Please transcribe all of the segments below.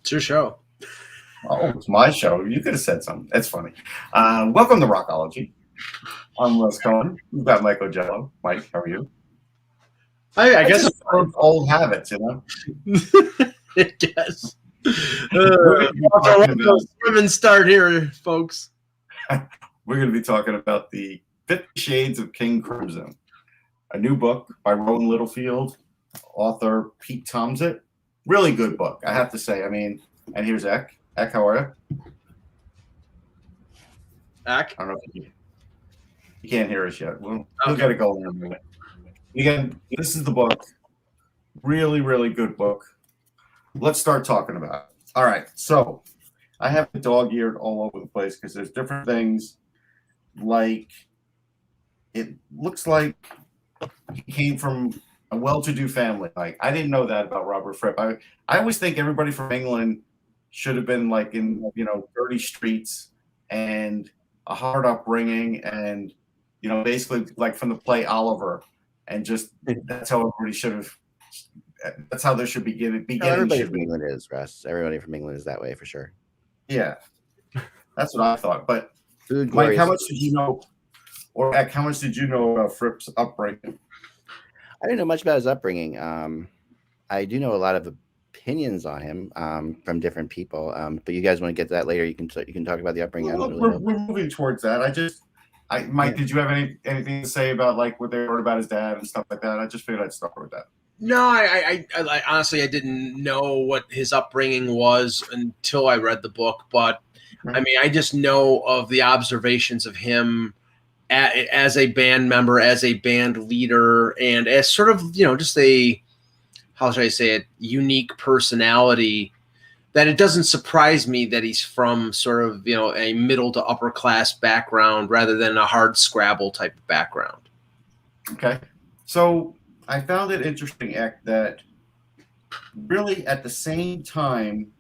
It's your show. Oh, it's my show. You could have said something. That's funny. Welcome to Rockology. I'm Russ Cohen. We've got Mike Ogello. Mike, how are you? I guess just old habits, you know. I guess. Women start here, folks. We're going to be talking about the 50 Shades of King Crimson, a new book by Rowan Littlefield, author Pete Tomsit. Really good book, I have to say. I mean, and here's Eck. Eck, how are you? Eck? I don't know if you can't hear us yet. We'll got to go in a minute. Again, this is the book. Really, really good book. Let's start talking about it. All right, so I have it dog-eared all over the place because there's different things. Like, it looks like he came from a well-to-do family. Like, I didn't know that about Robert Fripp. I always think everybody from England should have been like in, dirty streets and a hard upbringing and, basically like from the play Oliver, and just that's how everybody should have. That's how there should be beginning. Everybody from England is, Russ. Everybody from England is that way for sure. Yeah, that's what I thought. But Food, Mike, how much did you know, or Eck, how much did you know about Fripp's upbringing? I didn't know much about his upbringing. I do know a lot of opinions on him from different people. But you guys want to get to that later? You can talk about the upbringing. Well, we're moving towards that. Mike, did you have anything to say about like what they heard about his dad and stuff like that? I just figured I'd start with that. No, I honestly I didn't know what his upbringing was until I read the book. But I mean, I just know of the observations of him as a band member, as a band leader, and as sort of just a, how should I say it, unique personality. That it doesn't surprise me that he's from sort of a middle to upper class background rather than a hard Scrabble type of background. Okay, so I found it interesting, Eck, that really at the same time,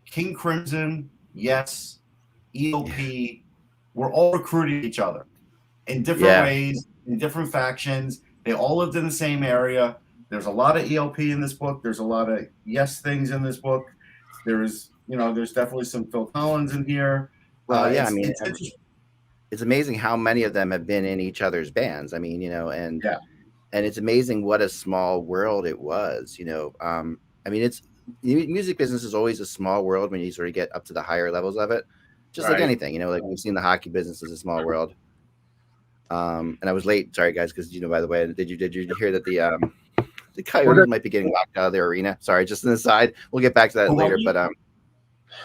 King Crimson, Yes, ELP, were all recruiting each other in different ways, in different factions. They all lived in the same area. There's a lot of ELP in this book. There's a lot of Yes things in this book. There's definitely some Phil Collins in here. Well, it's amazing how many of them have been in each other's bands. I mean, and it's amazing what a small world it was. I mean, it's music business is always a small world when you sort of get up to the higher levels of it. Just like anything, like we've seen the hockey business is a small world. And I was late, sorry guys, because by the way, did you hear that the Coyotes might be getting locked out of their arena? Sorry, just an aside. We'll get back to that later. But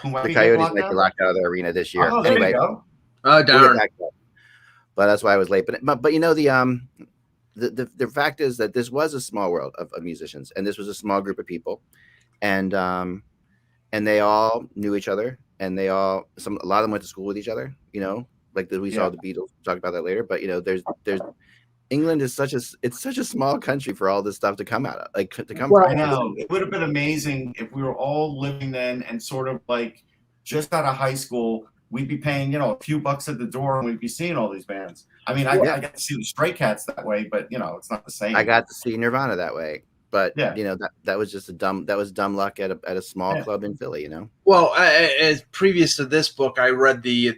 the Coyotes might be locked out of their arena this year. Oh, anyway, oh darn. But that's why I was late. But the fact is that this was a small world of musicians, and this was a small group of people, and they all knew each other, and a lot of them went to school with each other. Like we saw the Beatles. We'll talk about that later. But there's England is such a small country for all this stuff to come out of, from. I know it would have been amazing if we were all living then and sort of like just out of high school. We'd be paying a few bucks at the door, and we'd be seeing all these bands. I mean, I got to see the Stray Cats that way, but it's not the same. I got to see Nirvana that way, but that was just dumb luck at a small club in Philly. Well, as previous to this book, I read the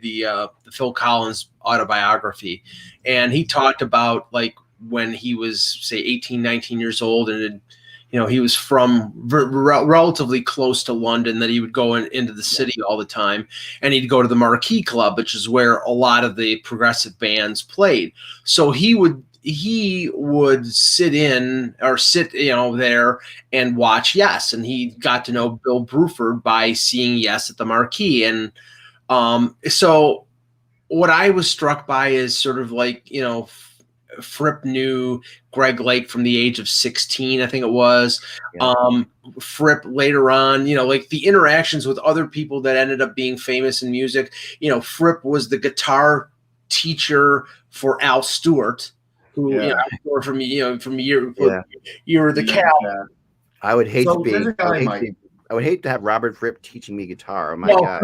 Phil Collins autobiography, and he talked about like when he was say 18, 19 years old, and he was from relatively close to London, that he would go into the city all the time, and he'd go to the Marquee Club, which is where a lot of the progressive bands played. So he would sit there and watch Yes, and he got to know Bill Bruford by seeing Yes at the Marquee. And so what I was struck by is sort of like, Fripp knew Greg Lake from the age of 16, I think it was. Fripp later on, like the interactions with other people that ended up being famous in music. Fripp was the guitar teacher for Al Stewart, who from Year the Cow. I would hate I would hate to have Robert Fripp teaching me guitar. Oh my God!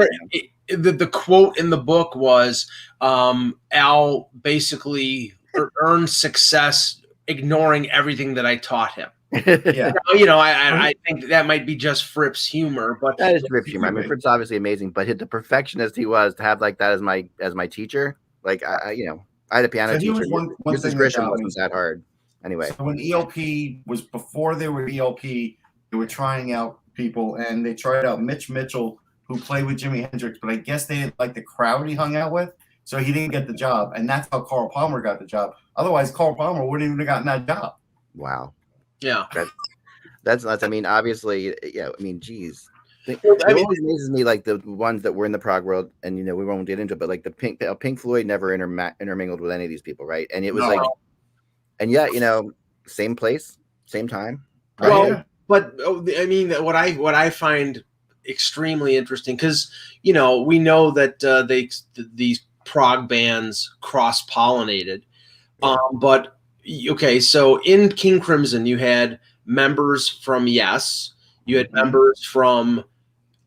The quote in the book was Al basically earned success ignoring everything that I taught him. Yeah. I think that might be just Fripp's humor, but that is Fripp's humor. I mean, Fripp's obviously amazing, but the perfectionist he was to have like that as my teacher. Like I had a piano So he teacher. was one Mrs. thing that Grisham got me. wasn't that hard. Anyway, so when ELP was before they were ELP, they were trying out people, and they tried out Mitch Mitchell, who played with Jimi Hendrix, but I guess they didn't like the crowd he hung out with, so he didn't get the job, and that's how Carl Palmer got the job. Otherwise, Carl Palmer wouldn't even have gotten that job. wow. Yeah, that's nuts. I mean, obviously, yeah. I mean, geez. It always amazes me, like the ones that were in the prog world, and we won't get into it, but like the Pink Floyd never intermingled with any of these people, right? And it was and yet, same place, same time. Right? Well, but I mean, what I find extremely interesting, because we know that these prog bands cross-pollinated, but okay, so in King Crimson you had members from Yes, you had members from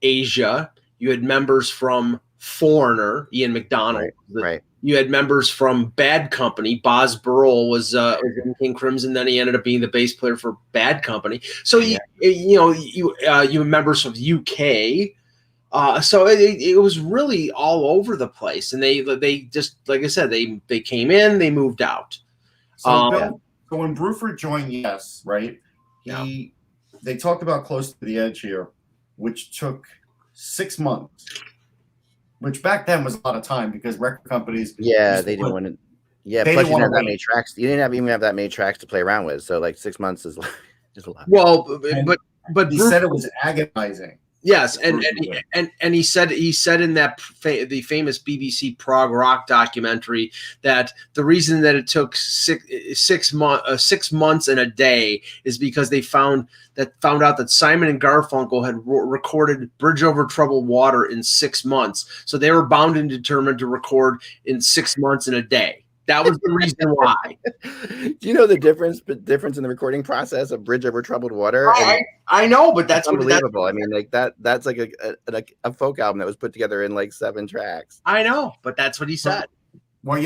Asia, you had members from Foreigner, Ian McDonald, right. You had members from Bad Company. Boz Burrell was in King Crimson. Then he ended up being the bass player for Bad Company. So you have members from UK. So it was really all over the place, and they just, like I said, they came in, they moved out. So when Bruford joined Yes, right? They talked about Close to the Edge here, which took 6 months. Which back then was a lot of time, because record companies. Yeah, they didn't want to. Yeah, plus you didn't have that many tracks. You didn't even have that many tracks to play around with. So like 6 months is just a lot. Well, but he said it was agonizing. Yes, and he said in that the famous BBC prog rock documentary that the reason that it took 6 months and a day is because they found out that Simon and Garfunkel had recorded Bridge Over Troubled Water in 6 months, so they were bound and determined to record in 6 months and a day. That was the reason why. Do you know the difference in the recording process of Bridge Over Troubled Water? I know, but that's unbelievable. I mean, like that's like a folk album that was put together in like 7 tracks. I know, but that's what he said. Well,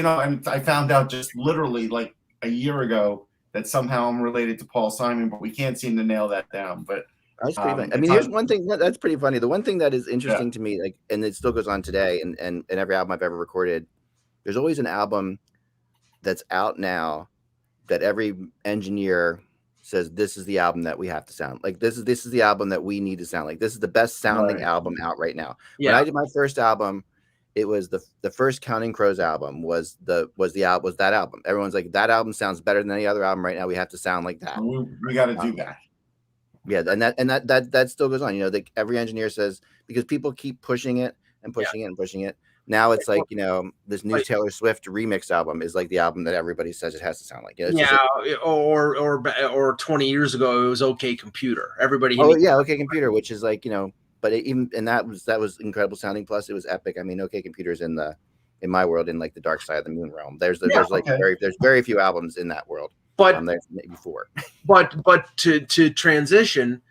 I found out just literally like a year ago that somehow I'm related to Paul Simon, but we can't seem to nail that down. But that's pretty funny. I mean, here's one thing that's pretty funny. The one thing that is interesting to me, like, and it still goes on today, and every album I've ever recorded, there's always an album that's out now that every engineer says this is the album that we have to sound like. This is the album that we need to sound like. This is the best sounding album out right now. Yeah. When I did my first album, it was the first Counting Crows album was that album. Everyone's like, that album sounds better than any other album right now. We have to sound like that. We got to do that. Yeah, and that still goes on. Every engineer says, because people keep pushing it and pushing it and pushing it. Now it's like, this new Taylor Swift remix album is like the album that everybody says it has to sound like. Or 20 years ago it was OK Computer. Everybody. OK Computer, which is like, but that was incredible sounding. Plus it was epic. I mean, OK Computer's in my world, in like the Dark Side of the Moon realm. There's very few albums in that world. But there's maybe 4. but to transition.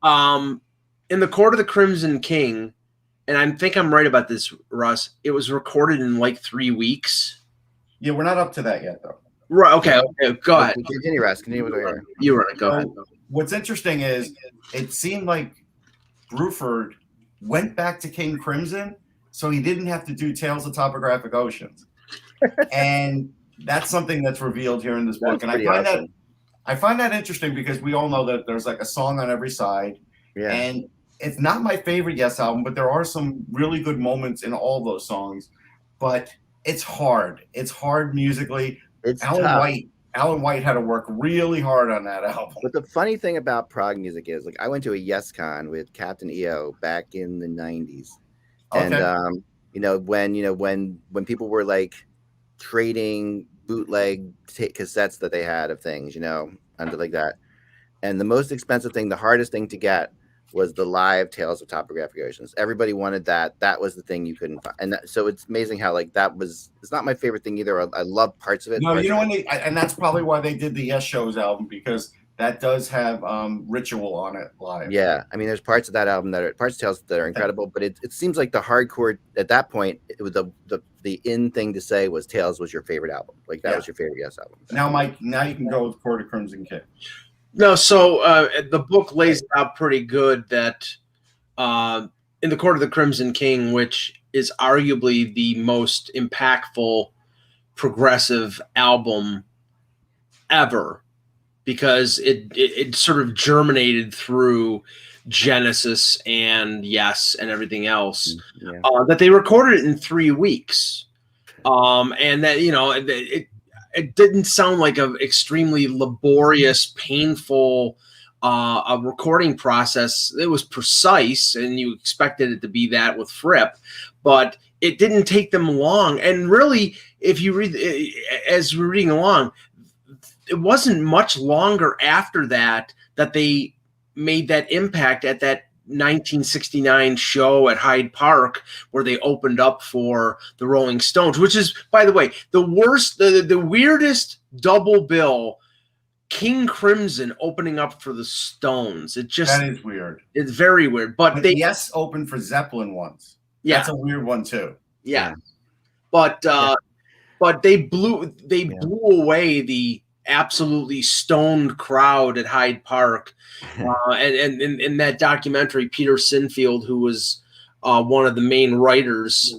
In the Court of the Crimson King. And I think I'm right about this, Russ. It was recorded in like 3 weeks. Yeah, we're not up to that yet, though. Right. Okay. Go ahead. Continue, Russ. Continue with where you were. Go ahead. What's interesting is it seemed like Bruford went back to King Crimson, so he didn't have to do Tales of Topographic Oceans, and that's something that's revealed here in this book. And I find that interesting, because we all know that there's like a song on every side, and it's not my favorite Yes album, but there are some really good moments in all those songs. But it's hard. It's hard musically. Alan White had to work really hard on that album. But the funny thing about prog music is, like, I went to a Yes Con with Captain EO back in the 90s. And when people were like trading bootleg cassettes that they had of things, under like that. And the most expensive thing, the hardest thing to get, was the live Tales of Topographic Oceans. Everybody wanted that. That was the thing you couldn't find. And so it's amazing how it's not my favorite thing either. I love parts of it. No, and that's probably why they did the Yes Shows album, because that does have Ritual on it live. Yeah. I mean, there's parts of that album parts of Tales that are incredible, but it seems like the hardcore at that point, it was the in thing to say was Tales was your favorite album. Like that was your favorite Yes album. Now, Mike, you can go with Court of Crimson King. No, so the book lays out pretty good that in the Court of the Crimson King, which is arguably the most impactful progressive album ever, because it sort of germinated through Genesis and Yes and everything else. Yeah. That they recorded it in 3 weeks, and that it didn't sound like an extremely laborious, painful a recording process. It was precise, and you expected it to be that with Fripp, but it didn't take them long. And really, if you read as we're reading along, it wasn't much longer after that that they made that impact at that 1969 show at Hyde Park where they opened up for the Rolling Stones, which is, by the way, the weirdest double bill. King Crimson opening up for the Stones. That is weird. It's very weird. But they Yes opened for Zeppelin once. Yeah, that's a weird one too. Yeah, but they blew away the absolutely stoned crowd at Hyde Park. And in that documentary, Peter Sinfield, who was one of the main writers,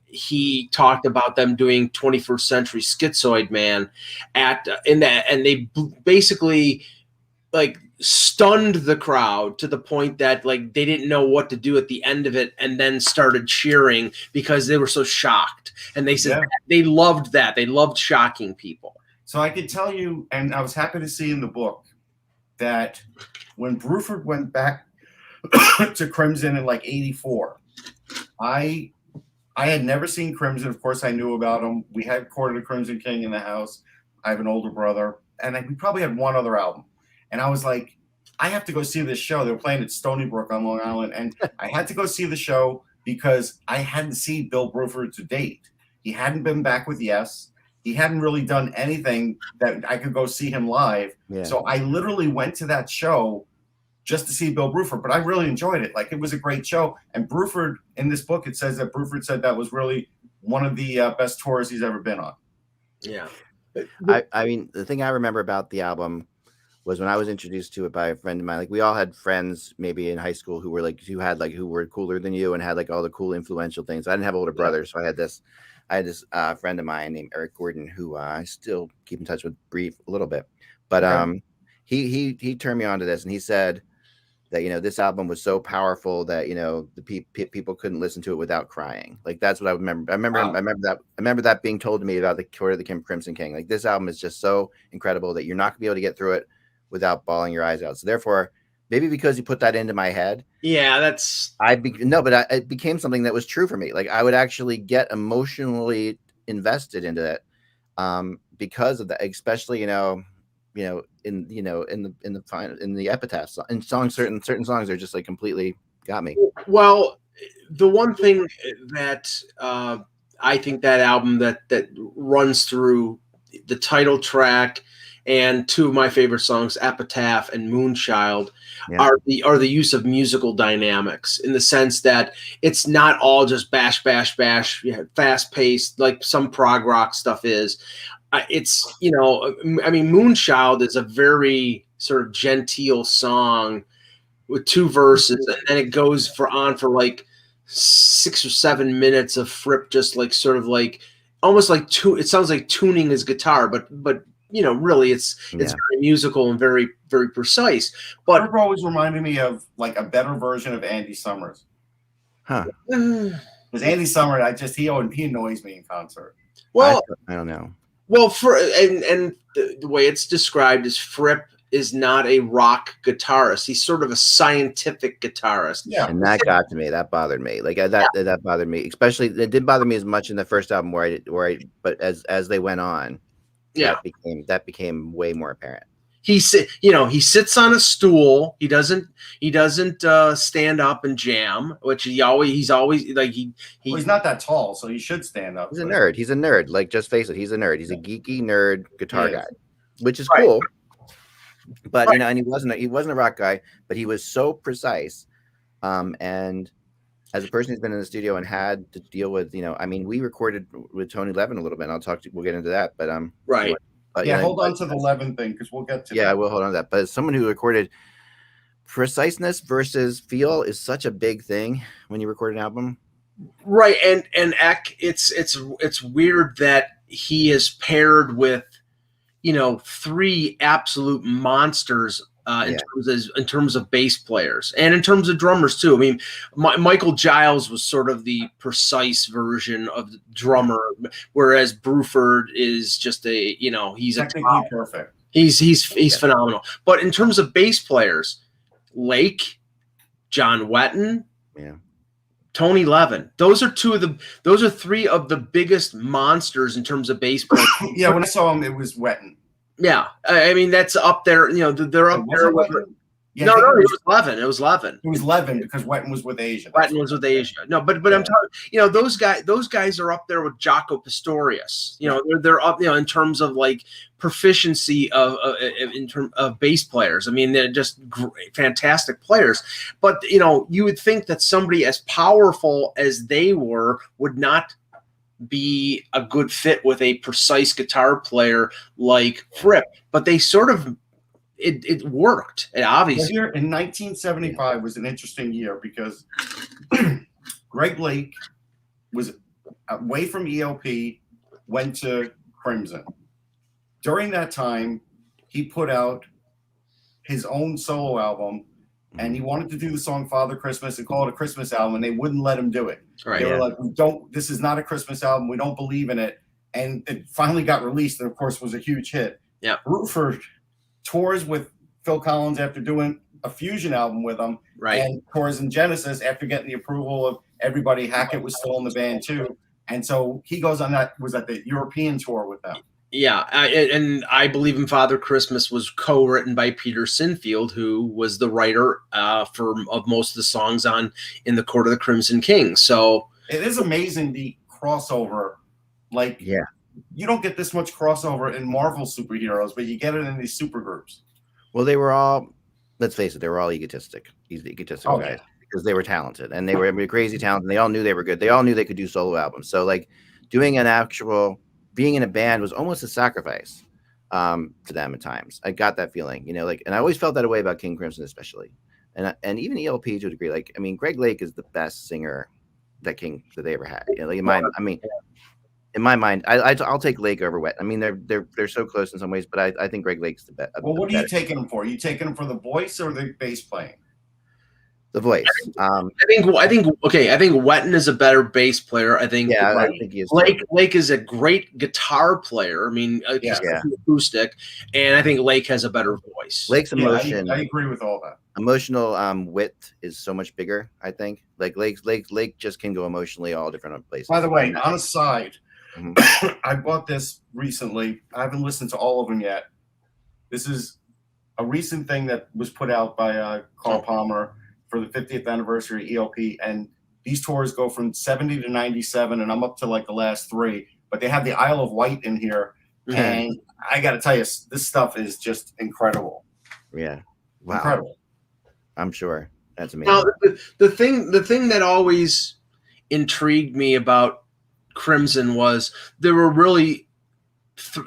he talked about them doing 21st Century Schizoid Man and they basically like stunned the crowd to the point that like they didn't know what to do at the end of it, and then started cheering because they were so shocked. And they said they loved that. They loved shocking people. So I could tell you, and I was happy to see in the book that when Bruford went back to Crimson in like '84, I had never seen Crimson. Of course, I knew about them. We had Court of the Crimson King in the house. I have an older brother, and we probably had one other album. And I was like, I have to go see this show. They were playing at Stony Brook on Long Island, and I had to go see the show because I hadn't seen Bill Bruford to date. He hadn't been back with Yes. He hadn't really done anything that I could go see him live. Yeah. So I literally went to that show just to see Bill Bruford, but I really enjoyed it. Like, it was a great show. And Bruford, in this book, it says that Bruford said that was really one of the best tours he's ever been on. Yeah. I mean, the thing I remember about the album was when I was introduced to it by a friend of mine. Like, we all had friends maybe in high school who were cooler than you and had like all the cool influential things. I didn't have older brothers, so I had this friend of mine named Eric Gordon who I still keep in touch with brief a little bit. But he turned me on to this, and he said that, you know, this album was so powerful that, you know, the people couldn't listen to it without crying. Like, that's what I remember. I remember that being told to me about the Court of the Crimson King. Like, this album is just so incredible that you're not gonna be able to get through it without bawling your eyes out. So therefore, maybe because you put that into my head, it became something that was true for me. Like, I would actually get emotionally invested into it because of that, especially in the Epitaph and songs. Certain songs are just like completely got me. Well, the one thing that I think that album that runs through the title track and two of my favorite songs, Epitaph and Moonchild, are the use of musical dynamics, in the sense that it's not all just bash, fast paced like some prog rock stuff is. It's, you know, I mean, Moonchild is a very sort of genteel song with 2 verses, and then it goes on for like 6 or 7 minutes of Fripp just like sort of like almost like it sounds like tuning his guitar, but you know, really it's very musical and very, very precise. But Fripp always reminded me of like a better version of Andy Summers. Huh. Because Andy Summers, he annoys me in concert. Well, I don't know. Well, the way it's described is Fripp is not a rock guitarist. He's sort of a scientific guitarist. Yeah, and that got to me. That bothered me. Like that bothered me. Especially, it didn't bother me as much in the first album but as they went on, that became way more apparent. He sits on a stool. He doesn't stand up and jam, which he's always like he's not that tall, so he should stand up. He's a nerd. Like, just face it, he's a nerd. He's a geeky nerd guitar guy, which is cool. But you know, and he wasn't a rock guy, but he was so precise. And as a person who's been in the studio and had to deal with, you know, I mean, we recorded with Tony Levin a little bit. We'll get into that, but But yeah, hold on to the Levin thing because we'll get to yeah, that. I will hold on to that. But as someone who recorded, preciseness versus feel is such a big thing when you record an album. Right, and Eck, it's weird that he is paired with, you know, three absolute monsters in terms of bass players and in terms of drummers too. I mean, Michael Giles was sort of the precise version of the drummer, whereas Bruford is just a, you know, he's technically perfect. He's phenomenal. But in terms of bass players, Lake, John Wetton, Tony Levin. Those are three of the biggest monsters in terms of bass players. Yeah, when I saw him, it was Wetton. Yeah, I mean that's up there. You know, they're up there. Yeah, no, it was Levin. It was Levin. It was Levin because Wetton was with Asia. Wetton was with Asia. No, but I'm talking. You know, those guys are up there with Jaco Pastorius. You know, they're up. You know, in terms of like proficiency in terms of bass players. I mean, they're just great, fantastic players. But you know, you would think that somebody as powerful as they were would not be a good fit with a precise guitar player like Fripp, but they sort of it worked. It obviously. Well, here in 1975 was an interesting year because Greg Lake was away from ELP, went to Crimson. During that time, he put out his own solo album, and he wanted to do the song Father Christmas and call it a Christmas album, and they wouldn't let him do it. Right, they were like, this is not a Christmas album. We don't believe in it. And it finally got released, and of course was a huge hit. Yeah. Bruford tours with Phil Collins after doing a fusion album with him. Right. And tours in Genesis after getting the approval of everybody. Hackett was still in the band too. And so he goes on was at the European tour with them. Yeah, and I Believe in Father Christmas was co-written by Peter Sinfield, who was the writer of most of the songs on In the Court of the Crimson King. So it is amazing the crossover. Like, you don't get this much crossover in Marvel superheroes, but you get it in these supergroups. Well, they were all, let's face it, they were all egotistic. These egotistical guys, because they were talented and they were crazy talented. And they all knew they were good. They all knew they could do solo albums. So, like, doing an actual being in a band was almost a sacrifice to them at times. I got that feeling, you know, like, and I always felt that way about King Crimson, especially, and even ELP to a degree. Like, I mean, Greg Lake is the best singer that they ever had. You know, like in my mind, I'll take Lake over Wet. I mean, they're so close in some ways, but I think Greg Lake's the best. Well, what are you taking him for? Are you taking him for the voice or the bass playing? The voice. I think Wetton is a better bass player. I think I think he is. Lake is a great guitar player. I mean, acoustic, and I think Lake has a better voice. Lake's emotion. I agree with all that. Emotional width is so much bigger. I think like Lake just can go emotionally all different places. By the way, on a side, I bought this recently. I haven't listened to all of them yet. This is a recent thing that was put out by Carl Palmer for the 50th anniversary ELP, and these tours go from 70 to 97, and I'm up to like the last three, but they have the Isle of Wight in here, and I got to tell you, this stuff is just incredible. Yeah. Wow. Incredible. I'm sure. That's amazing. Now, the thing that always intrigued me about Crimson was there were really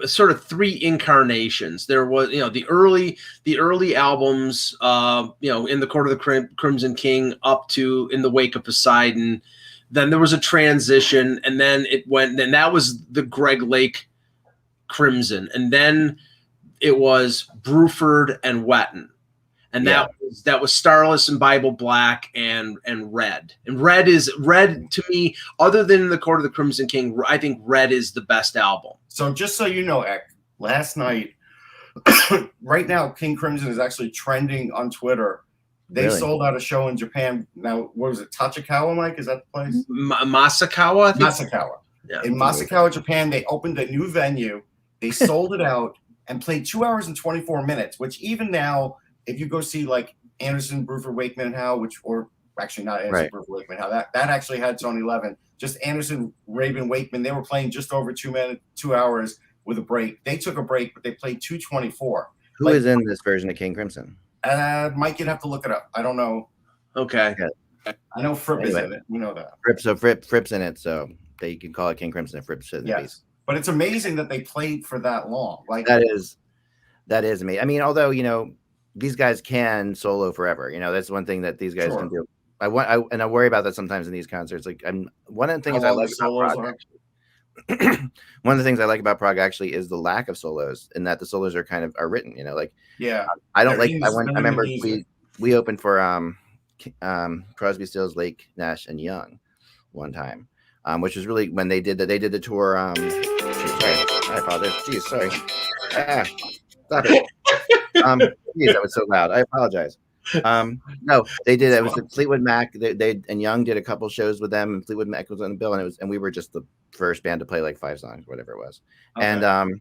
sort of three incarnations. There was, you know, the early albums, you know, In the Court of the Crimson King up to In the Wake of Poseidon. Then there was a transition, and then then that was the Greg Lake Crimson, and then it was Bruford and Wetton. And that was Starless and Bible Black and Red. And Red to me, other than The Court of the Crimson King, I think Red is the best album. So just so you know, Eck, last night, right now, King Crimson is actually trending on Twitter. They sold out a show in Japan. Now, what was it? Tachikawa, Mike? Is that the place? Masakawa? Masakawa. Yeah. In Masakawa, Japan, they opened a new venue. They sold it out and played 2 hours and 24 minutes, which even now, if you go see like Anderson, Bruford, Wakeman, and Howe, or actually not Anderson, Bruford, Wakeman, Howe, that actually had Tony Levin. Just Anderson, Rabin, Wakeman, they were playing just over 2 hours with a break. They took a break, but they played 2:24. Who is in this version of King Crimson? Mike, you'd have to look it up. I don't know. Okay. I know Fripp is in it. We know that. Fripp's in it, so you can call it King Crimson if Fripp's in the piece. But it's amazing that they played for that long. Like that is amazing. I mean, although these guys can solo forever. That's one thing that these guys can do. I worry about that sometimes in these concerts. Like, one of the things I like about Prague. One of the things I like about Prague actually is the lack of solos, and that the solos are written. I don't like. I remember we opened for Crosby, Stills, Lake, Nash, and Young one time, which was really when they did the tour. Sorry, I apologize. Jeez, sorry. Stop it. Geez, that was so loud. I apologize. No, they did. It was Fleetwood Mac. They and Young did a couple shows with them, and Fleetwood Mac was on the bill, and we were just the first band to play like 5 songs, whatever it was. Okay.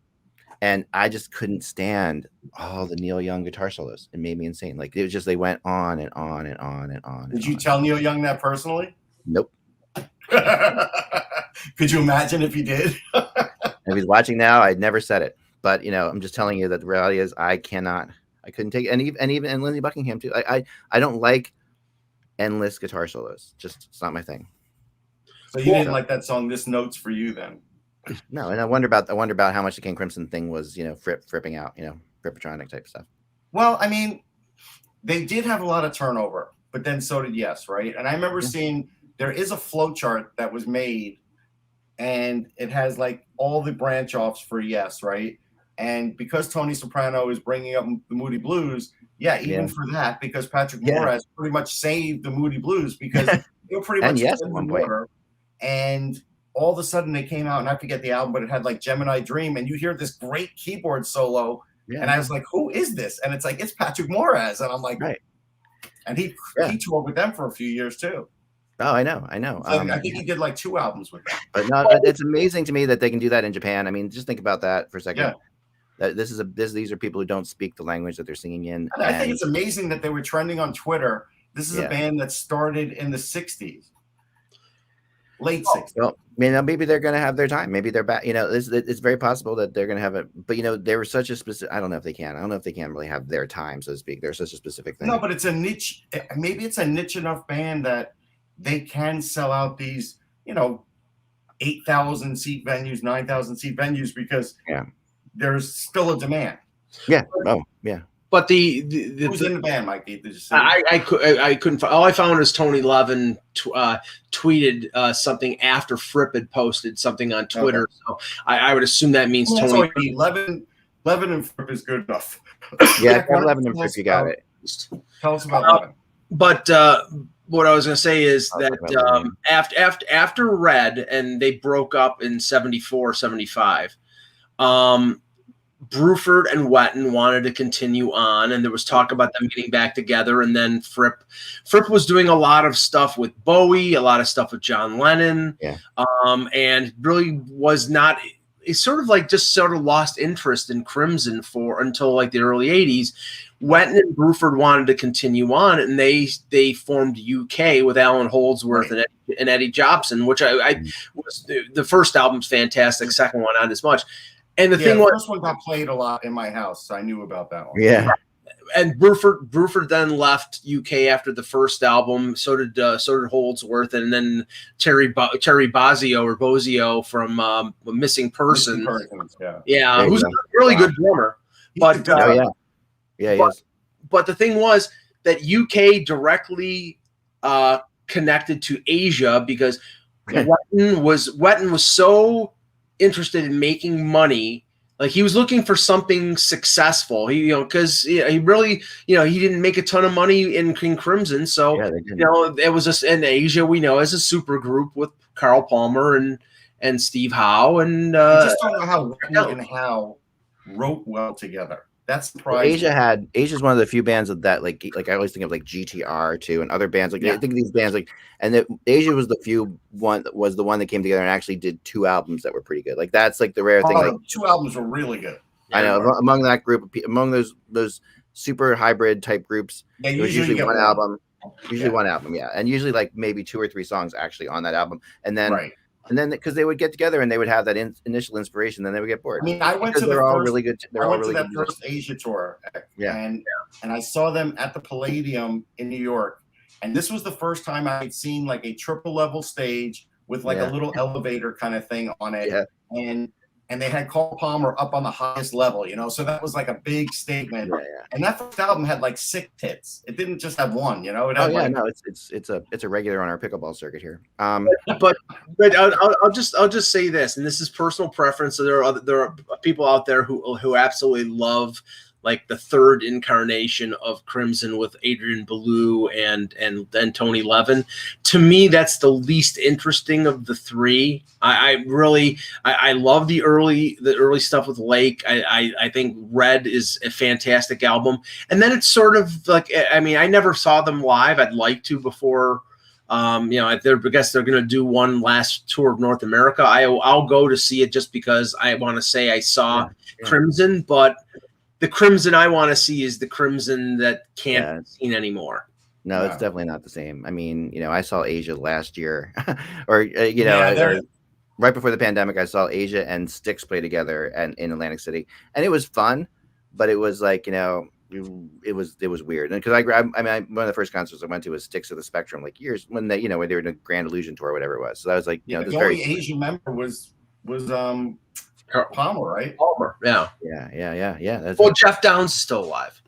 And I just couldn't stand all the Neil Young guitar solos. It made me insane. Like, it was just, they went on and on and on and on. Did you tell Neil Young that personally? Nope. Could you imagine if he did? If he's watching now, I'd never said it. But I'm just telling you that the reality is I couldn't take it. And even Lindsey Buckingham too. I don't like endless guitar solos. Just, it's not my thing. So you didn't like that song "This Note's for You" then? No, and I wonder about how much the King Crimson thing was, fripping out, Frippatronic type stuff. Well, I mean, they did have a lot of turnover, but then so did Yes, right? And I remember seeing there is a flow chart that was made, and it has like all the branch offs for Yes, right? And because Tony Soprano is bringing up the Moody Blues, for that, because Patrick Moraz pretty much saved the Moody Blues because they were pretty much in the water. And all of a sudden they came out, and I forget the album, but it had like Gemini Dream, and you hear this great keyboard solo, and I was like, who is this? And it's like, it's Patrick Moraz. And I'm like, right. And he toured with them for a few years too. Oh, I know. So I think he did like 2 albums with them. But no, it's amazing to me that they can do that in Japan. I mean, just think about that for a second. Yeah. These are people who don't speak the language that they're singing in. And I think it's amazing that they were trending on Twitter. This is a band that started in the 60s. Late 60s. Well, maybe they're going to have their time. Maybe they're back. It's very possible that they're going to have it. But, they were such a specific. I don't know if they can. I don't know if they can really have their time, so to speak. They're such a specific thing. No, but it's a niche. Maybe it's a niche enough band that they can sell out these, 8,000 seat venues, 9,000 seat venues because there's still a demand. Yeah. Oh, yeah. But who's in the band, Mike? Did you say? I couldn't. All I found was Tony Levin tweeted something after Fripp had posted something on Twitter. Okay. So I would assume that means Tony Levin and Fripp is good enough. Yeah, Levin and Fripp, you got it. Tell us about Levin. But what I was going to say is that after Red, and they broke up in 74, 75. Bruford and Wetton wanted to continue on, and there was talk about them getting back together. And then Fripp was doing a lot of stuff with Bowie, a lot of stuff with John Lennon, and really was not. It's sort of lost interest in Crimson until like the early 80s. Wetton and Bruford wanted to continue on, and they formed UK with Alan Holdsworth and Eddie Jobson, which I was the first album's fantastic, second one not as much. And the first one got played a lot in my house, so I knew about that one. Yeah. And Bruford then left UK after the first album. So did Holdsworth, and then Terry Bozzio from Missing Persons. Who's a really good drummer. But he is. But the thing was that UK directly connected to Asia because Wetton was so interested in making money. Like, he was looking for something successful. Because he really, he didn't make a ton of money in King Crimson. So, it was just in Asia, we know, as a super group with Carl Palmer and Steve Howe. And I just don't know how Wetton and Howe wrote well together. That's surprising. Asia's one of the few bands that like I always think of like GTR too, and other bands I think of these bands Asia was the one that came together and actually did 2 albums that were pretty good. Like, that's like the rare thing. Like, 2 albums were really good. I know among that group, among those super hybrid type groups, it was usually one album. One album, and usually like maybe 2 or 3 songs actually on that album, and then. And then, because they would get together and they would have that initial inspiration, then they would get bored. I mean, I went to that first Asia tour, and I saw them at the Palladium in New York, and this was the first time I had seen like a triple level stage with like a little elevator kind of thing on it, and and they had Carl Palmer up on the highest level, you know, so that was like a big statement. Yeah, yeah. And that first album had like 6 hits. It didn't just have one, you know. It had No, it's a regular on our pickleball circuit here. But I'll just say this, and this is personal preference. So there are people out there who absolutely love like the third incarnation of Crimson with Adrian Belew and Tony Levin. To me, that's the least interesting of the three. I really love the early stuff with Lake. I think Red is a fantastic album, and then it's sort of like, I mean, I never saw them live. I'd like to before. I guess they're going to do one last tour of North America. I'll go to see it just because I want to say I saw Crimson, but the Crimson I want to see is the Crimson that can't be seen anymore. No, it's definitely not the same. I mean, I saw Asia last year, or right before the pandemic, I saw Asia and Styx play together in Atlantic City, and it was fun, but it was like, it was weird. And because one of the first concerts I went to was Styx of the Spectrum, like years when they when they were in a Grand Illusion tour or whatever it was. So that was like, the only Asian member was Palmer, right? Palmer, yeah. That's Jeff Downs is still alive.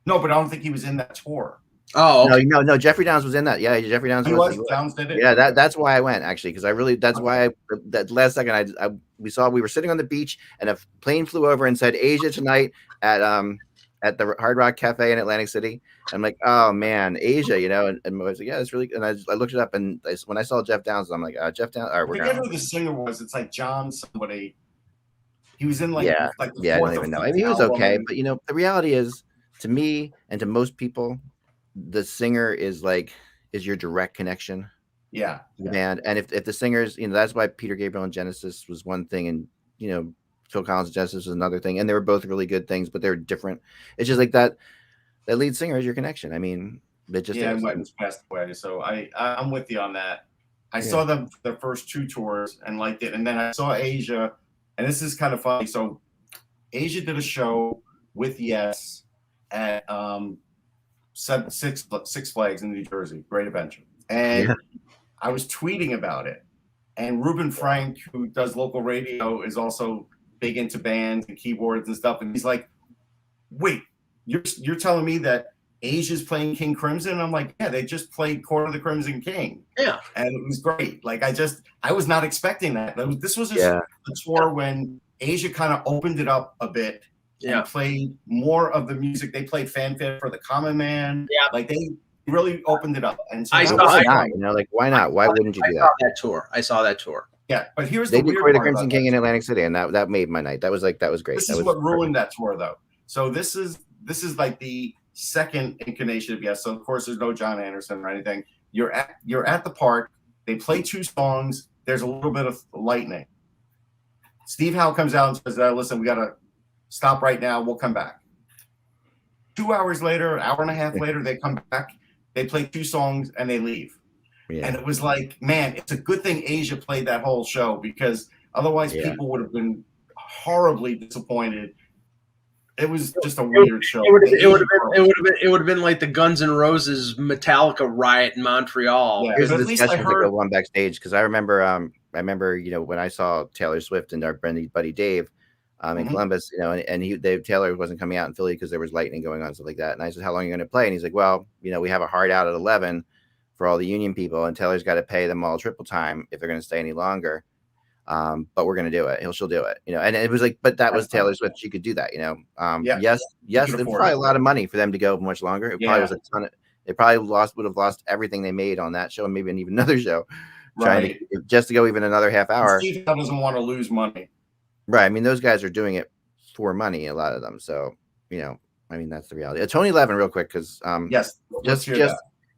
No, but I don't think he was in that tour. Oh, okay. No, Jeffrey Downs was in that. Yeah, Jeffrey Downs was. Downs did it. Yeah, that's why I went, actually, because that last second we were sitting on the beach and a plane flew over and said Asia tonight at the Hard Rock Cafe in Atlantic City. I'm like, oh man, Asia, and I was like, yeah, it's really. And I looked it up, and when I saw Jeff Downs, I'm like, Jeff Downs. All right, I forget who the singer was. It's like John somebody. He was in like I don't even know. I mean, he was okay, but the reality is, to me and to most people, the singer is your direct connection. Yeah, to the band. And if the singers, that's why Peter Gabriel and Genesis was one thing, and Phil Collins and Genesis was another thing, and they were both really good things, but they're different. It's just like that lead singer is your connection. I mean, it just and Wetton's passed away, so I'm with you on that. I saw them the first 2 tours and liked it, and then I saw Asia, and this is kind of funny. So Asia did a show with Yes at Six Flags in New Jersey, Great Adventure, and I was tweeting about it, and Ruben Frank, who does local radio, is also big into bands and keyboards and stuff, and he's like, wait, you're telling me that Asia's playing King Crimson? And I'm like, yeah, they just played Court of the Crimson King. Yeah. And it was great. Like, I was not expecting that. This was just a tour when Asia kind of opened it up a bit and played more of the music. They played Fanfare for the Common Man. Yeah. Like, they really opened it up. And so why not? Why wouldn't you do that? I saw that tour. Yeah, but here's the weird part. The part Crimson King in Atlantic City, and that made my night. That was great. This is what ruined that tour, though. So this is like the second incarnation of Yes. So of course there's no John Anderson or anything. You're at the park. They play 2 songs. There's a little bit of lightning. Steve Howe comes out and says, "Listen, we gotta stop right now. We'll come back." 2 hours later, an hour and a half later, they come back. They play 2 songs and they leave. Yeah. And it was like, man, it's a good thing Asia played that whole show, because otherwise people would have been horribly disappointed. It was just a weird show. It would have been like the Guns N' Roses Metallica riot in Montreal. Yeah, here's the discussion to go on backstage, because I remember when I saw Taylor Swift and our buddy Dave in Columbus, and Taylor wasn't coming out in Philly because there was lightning going on, stuff like that. And I said, "How long are you going to play?" And he's like, "Well, we have a hard out at 11 for all the union people, and Taylor's got to pay them all triple time if they're going to stay any longer. But we're going to do it. She'll do it, And it was like, but that was Taylor Swift. She could do that, Yes, it was probably a lot of money for them to go much longer. It probably was a ton of. They probably would have lost everything they made on that show, and maybe even another show, trying to go even another half hour. Steve doesn't want to lose money, right? I mean, those guys are doing it for money, a lot of them. So that's the reality. Tony Levin, real quick, because just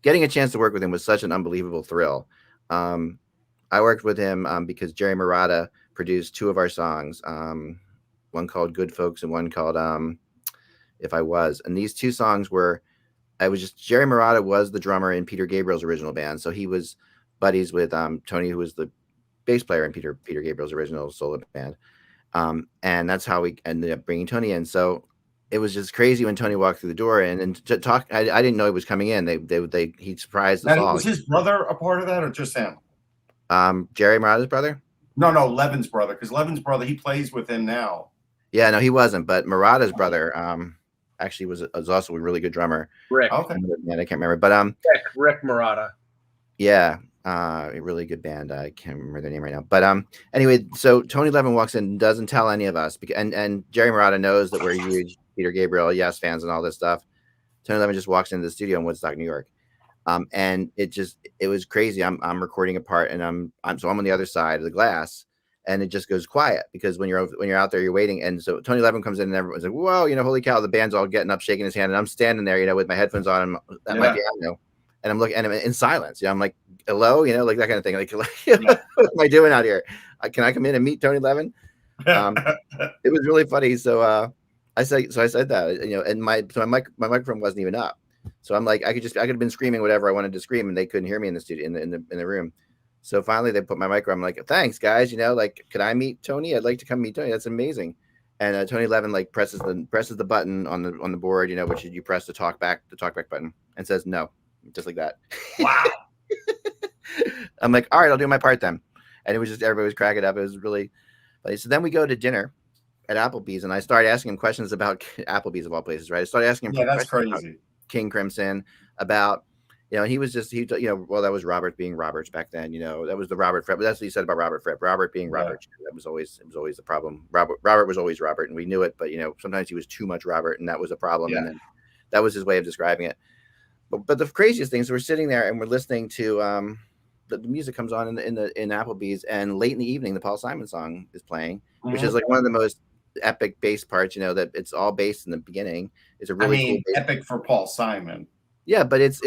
getting a chance to work with him was such an unbelievable thrill. I worked with him because Jerry Murata produced 2 of our songs, one called Good Folks and one called If I Was. And these 2 songs Jerry Murata was the drummer in Peter Gabriel's original band. So he was buddies with Tony, who was the bass player in Peter Gabriel's original solo band. And that's how we ended up bringing Tony in. So it was just crazy when Tony walked through the door and to talk. I didn't know he was coming in. He surprised us all. Was his brother a part of that or just him? Jerry Murata's brother. No, Levin's brother, because Levin's brother, he plays with him now. Yeah, no, he wasn't. But Murata's brother, actually was also a really good drummer. Rick. Okay. Man, I can't remember, but Rick Murata. Yeah, a really good band. I can't remember their name right now. But anyway, so Tony Levin walks in, doesn't tell any of us, and Jerry Murata knows that we're huge Peter Gabriel Yes fans and all this stuff. Tony Levin just walks into the studio in Woodstock, New York, and it was crazy. I'm recording a part, and I'm on the other side of the glass, and it just goes quiet because when you're out there, you're waiting, and so Tony Levin comes in, and everyone's like, "Whoa, holy cow!" The band's all getting up, shaking his hand, and I'm standing there, with my headphones on and at my piano. And I'm looking at him in silence. I'm like, hello, like that kind of thing. Like what am I doing out here? Can I come in and meet Tony Levin? It was really funny. So I said that, and my microphone wasn't even up. So I'm like, I could have been screaming whatever I wanted to scream, and they couldn't hear me in the studio in the room. So finally they put my microphone. I'm like, thanks guys. Could I meet Tony? I'd like to come meet Tony. That's amazing. And Tony Levin presses the button on the board, which you press the talkback button, and says no. Just like that. Wow. I'm like, all right, I'll do my part then. And it was just, everybody was cracking up. It was really funny. So then we go to dinner at Applebee's, and I started asking him questions about Applebee's of all places, right? I started asking him that's crazy. King Crimson, about, and he was just, well, that was Robert being Roberts back then, that was the Robert Fripp. But that's what he said about Robert Fripp. Robert being Robert. That was always the problem. Robert was always Robert, and we knew it, but sometimes he was too much Robert, and that was a problem. And then that was his way of describing it. But the craziest things, we're sitting there and we're listening to the music comes on in Applebee's, and late in the evening, the Paul Simon song is playing, which is like one of the most epic bass parts. That it's all bass in the beginning. It's a really cool bass. Epic for Paul Simon. Yeah, but it's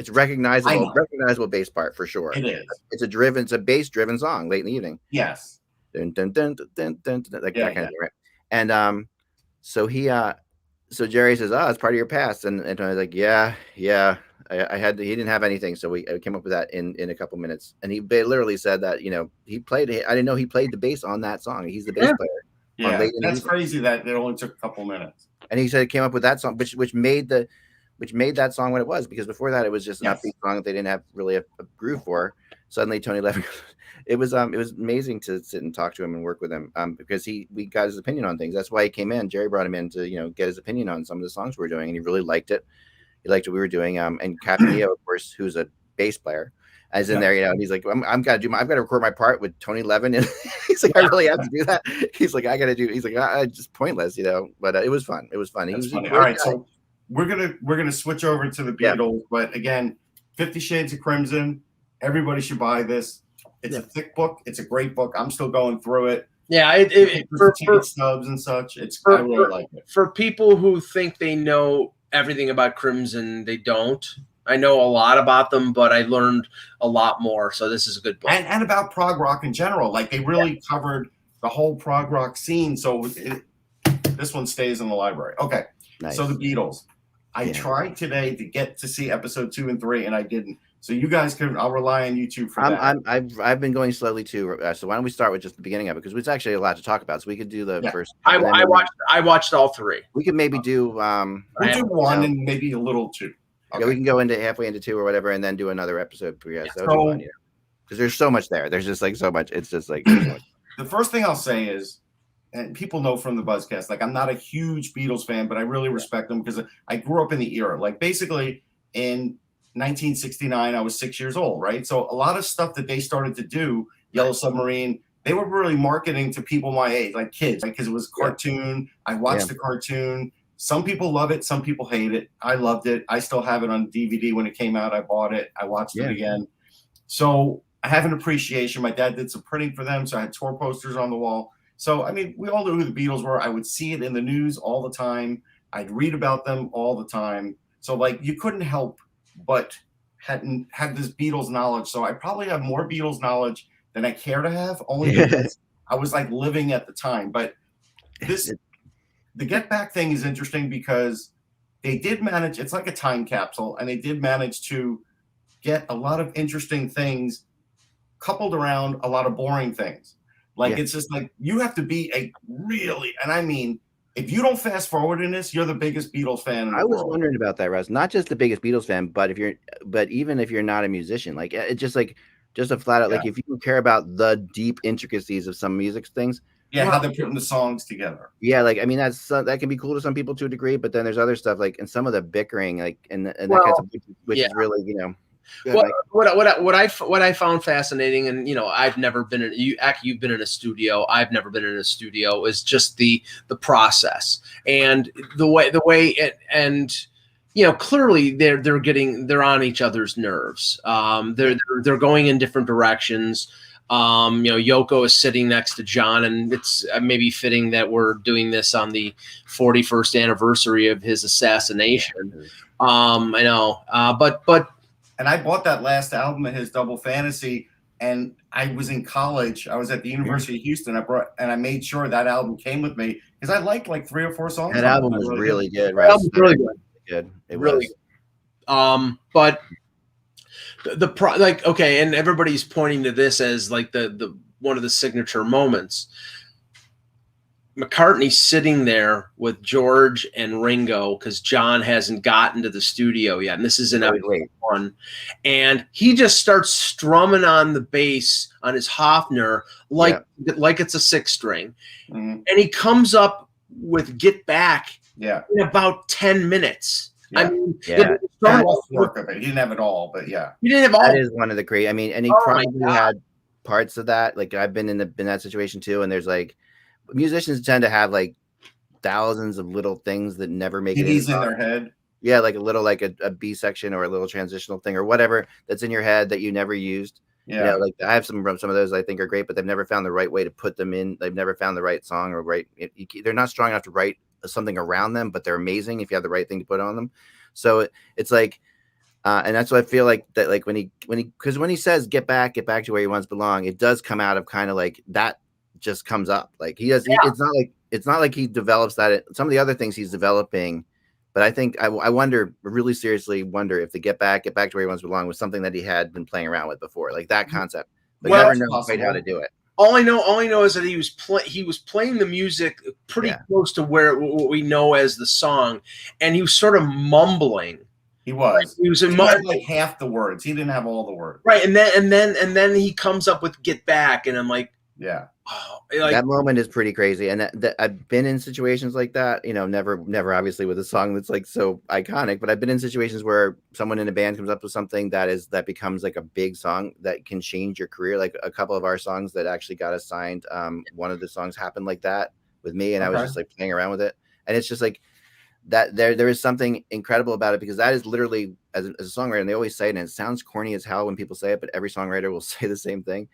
recognizable bass part for sure. It is. It's a bass driven song late in the evening. Yes. Dun, dun, dun, dun, dun, dun, like that kind of thing, right? And so Jerry says, "Oh, it's part of your past," and I was like, "Yeah, I had he didn't have anything, so I came up with that in a couple minutes." And he literally said that he played it. I didn't know he played the bass on that song. He's the bass player. Yeah, that's crazy that it only took a couple minutes. And he said it came up with that song, which made that song what it was, because before that it was just an upbeat song that they didn't have really a groove for. Suddenly Tony Levin, it was amazing to sit and talk to him and work with him, because we got his opinion on things. That's why he came in. Jerry brought him in to get his opinion on some of the songs we were doing, and he really liked it. He liked what we were doing. And Captain Leo, of course, who's a bass player, is in there. And he's like, I've got to record my part with Tony Levin, and he's like, I really have to do that. He's like, he's like, just pointless, But it was fun. It was fun. That's funny. All right, so we're gonna switch over to the Beatles, but again, 50 Shades of Crimson. Everybody should buy this. It's a thick book. It's a great book. I'm still going through it. Yeah, for stubs and such. I really like it. For people who think they know everything about Crimson, they don't. I know a lot about them, but I learned a lot more. So this is a good book. And about prog rock in general. Like, they really covered the whole prog rock scene. So this one stays in the library. Okay. Nice. So the Beatles. I tried today to get to see episode 2 and 3, and I didn't. So you guys I'll rely on YouTube for that. I've been going slowly too. So why don't we start with just the beginning of it, because it's actually a lot to talk about. So we could do the first. I watched all 3. We could maybe do. We'll do 1 and maybe a little 2. Okay. Yeah, we can go halfway into 2 or whatever, and then do another episode for you guys. Because there's so much there. There's just like so much. It's just like the first thing I'll say is, and people know from the Buzzcast, like, I'm not a huge Beatles fan, but I really respect them because I grew up in the era. Like, basically in 1969, I was 6 years old, right? So a lot of stuff that they started to do, Yellow Submarine, they were really marketing to people my age, like kids, because it was a cartoon. I watched the cartoon. Some people love it. Some people hate it. I loved it. I still have it on DVD when it came out. I bought it. I watched it again. So I have an appreciation. My dad did some printing for them, so I had tour posters on the wall. So, I mean, we all knew who the Beatles were. I would see it in the news all the time. I'd read about them all the time. So, like, you couldn't help but had this Beatles knowledge. So I probably have more Beatles knowledge than I care to have, only because I was, like, living at the time. But the Get Back thing is interesting because they did manage, it's like a time capsule, and they did manage to get a lot of interesting things coupled around a lot of boring things. Like, it's just like, you have to be and I mean, if you don't fast forward in this, you're the biggest Beatles fan in the world. I was wondering about that, Russ. Not just the biggest Beatles fan, but even if you're not a musician, like, it's just like just a flat out like if you care about the deep intricacies of some music things. Yeah, how they're putting the songs together. Yeah, like I mean that can be cool to some people to a degree, but then there's other stuff like and some of the bickering like and that kind of which is really what I found fascinating, and I've never been in you've been in a studio, I've never been in a studio, is just the process and the way it, and clearly they're on each other's nerves. They're going in different directions. Yoko is sitting next to John, and it's maybe fitting that we're doing this on the 41st anniversary of his assassination. I know, but and I bought that last album of his, Double Fantasy, and I was in college. I was at the University of Houston. I made sure that album came with me because I liked like 3 or 4 songs. That album was really good, right? Really good. It really was. But okay, and everybody's pointing to this as like the one of the signature moments. McCartney's sitting there with George and Ringo because John hasn't gotten to the studio yet, and this is in episode 1, and he just starts strumming on the bass on his Hofner like it's a 6-string, and he comes up with "Get Back" in about 10 minutes. I mean, work of it. He didn't have it all, but he didn't have all. That is one of the great. I mean, and he probably had parts of that. Like I've been in that situation too, and there's like. Musicians tend to have like thousands of little things that never make it in their head. Yeah, like a little like a B section or a little transitional thing or whatever that's in your head that you never used. Yeah, like I have some of those I think are great, but they've never found the right way to put them in. They've never found the right song or they're not strong enough to write something around them, but they're amazing if you have the right thing to put on them. So it's like, and that's what I feel like that like when he says get back to where you once belong, it does come out of kind of like that. Just comes up like he does. It's not like he develops that. Some of the other things he's developing, but I think I really seriously wonder if the get back to where he once belonged was something that he had been playing around with before, like that concept. But never know quite how to do it. All I know is that he was playing the music pretty close to what we know as the song, and he was sort of mumbling. He was. He had like half the words. He didn't have all the words. Right, and then he comes up with "Get Back," and I'm like. Yeah. Oh, that moment is pretty crazy. And that I've been in situations like that, never obviously with a song that's like so iconic, but I've been in situations where someone in a band comes up with something that becomes like a big song that can change your career. Like a couple of our songs that actually got us signed. One of the songs happened like that with me, and I was just like playing around with it. And it's just like that there is something incredible about it because that is literally as a songwriter, and they always say it, and it sounds corny as hell when people say it, but every songwriter will say the same thing.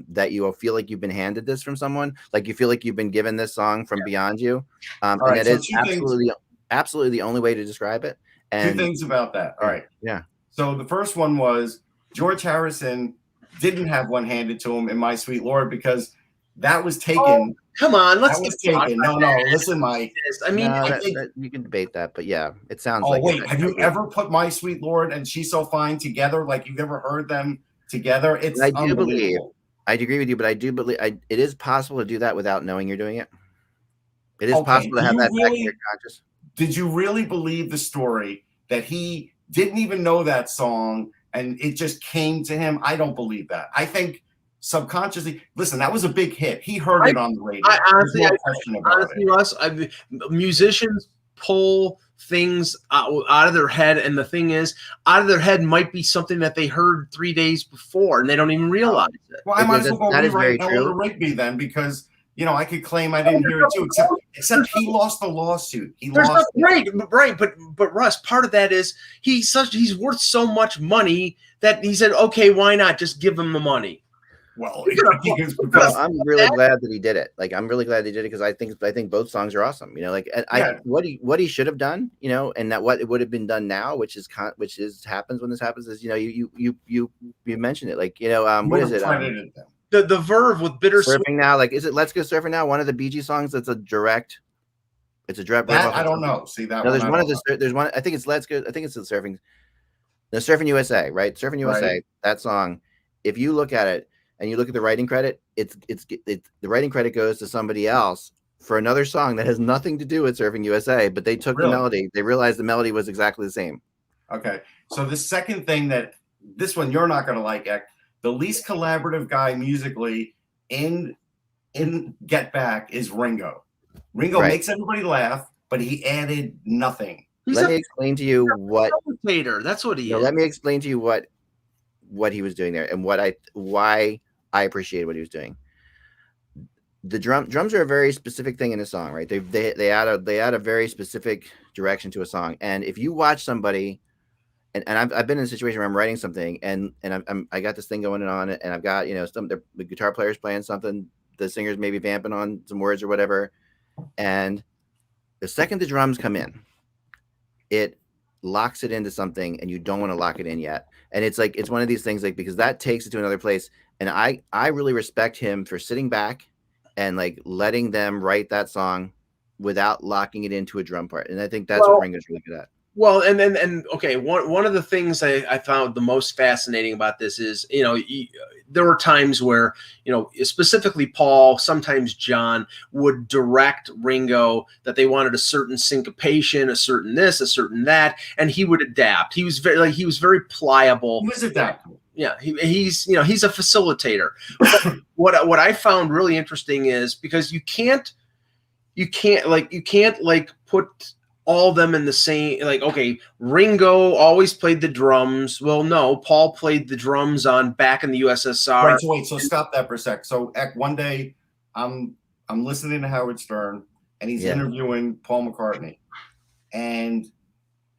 That you will feel like you've been handed this from someone, like you feel like you've been given this song from beyond you. And it is absolutely the only way to describe it. And 2 things about that. All right. Yeah. So the first one was George Harrison didn't have one handed to him in My Sweet Lord because that was taken. Oh, come on, let's taken. No, listen, Mike. I mean, you can debate that, but yeah, it sounds like. Oh wait, have you ever put My Sweet Lord and She's So Fine together? Like you've ever heard them together? It's unbelievable. I agree with you, but I do believe it is possible to do that without knowing you're doing it. It is possible to have that back in your conscious. Did you really believe the story that he didn't even know that song and it just came to him? I don't believe that. I think subconsciously, listen, that was a big hit. He heard it on the radio. Honestly, Russ, musicians pull things out of their head, and the thing is, out of their head might be something that they heard 3 days before, and they don't even realize it. Well, I might as well go rewrite Eleanor Rigby then, because I could claim I didn't hear it too. Except he lost the lawsuit. Right. But Russ, part of that is he's worth so much money that he said, okay, why not just give him the money? Well, I'm really glad that he did it. Like, I'm really glad he did it because I think both songs are awesome. What he should have done, and that what it would have been done now, which happens when this happens is, you mentioned it, like, what is it? The Verve with Bittersweet. Surfing Now, like, is it Let's Go Surfing Now? One of the Bee Gees songs that's a direct. It's a direct. I don't know. See that? No, there's one of the. There's one. I think it's Let's Go. I think it's the Surfing. The Surfing USA, right? Surfing USA. Right. That song. If you look at it. And you look at the writing credit, it's the writing credit goes to somebody else for another song that has nothing to do with Surfing USA, but they took the melody. They realized the melody was exactly the same. Okay. So the second thing this one you're not going to like, Ek, the least collaborative guy musically in Get Back is Ringo. Ringo makes everybody laugh, but he added nothing. Let me explain to you what that's what he is. Let me explain to you what he was doing there and why I appreciated what he was doing. The drums are a very specific thing in a song, right? They add a very specific direction to a song. And if you watch somebody, and I've been in a situation where I'm writing something and I got this thing going on, and I've got, the guitar player's playing something, the singer's maybe vamping on some words or whatever, and the second the drums come in, it locks it into something, and you don't want to lock it in yet. And it's one of these things, like, because that takes it to another place. And I really respect him for sitting back and like letting them write that song without locking it into a drum part. And I think that's what Ringo's really good at. Well, and okay, one of the things I found the most fascinating about this is, there were times where, specifically Paul, sometimes John, would direct Ringo that they wanted a certain syncopation, a certain this, a certain that, and he would adapt. He was very pliable. He was adaptable. Yeah, he's a facilitator. What I found really interesting is, because you can't put all of them in the same, like, okay, Ringo always played the drums. Well, no, Paul played the drums on Back in the USSR. Wait, so stop that for a sec. So one day I'm listening to Howard Stern, and he's interviewing Paul McCartney. And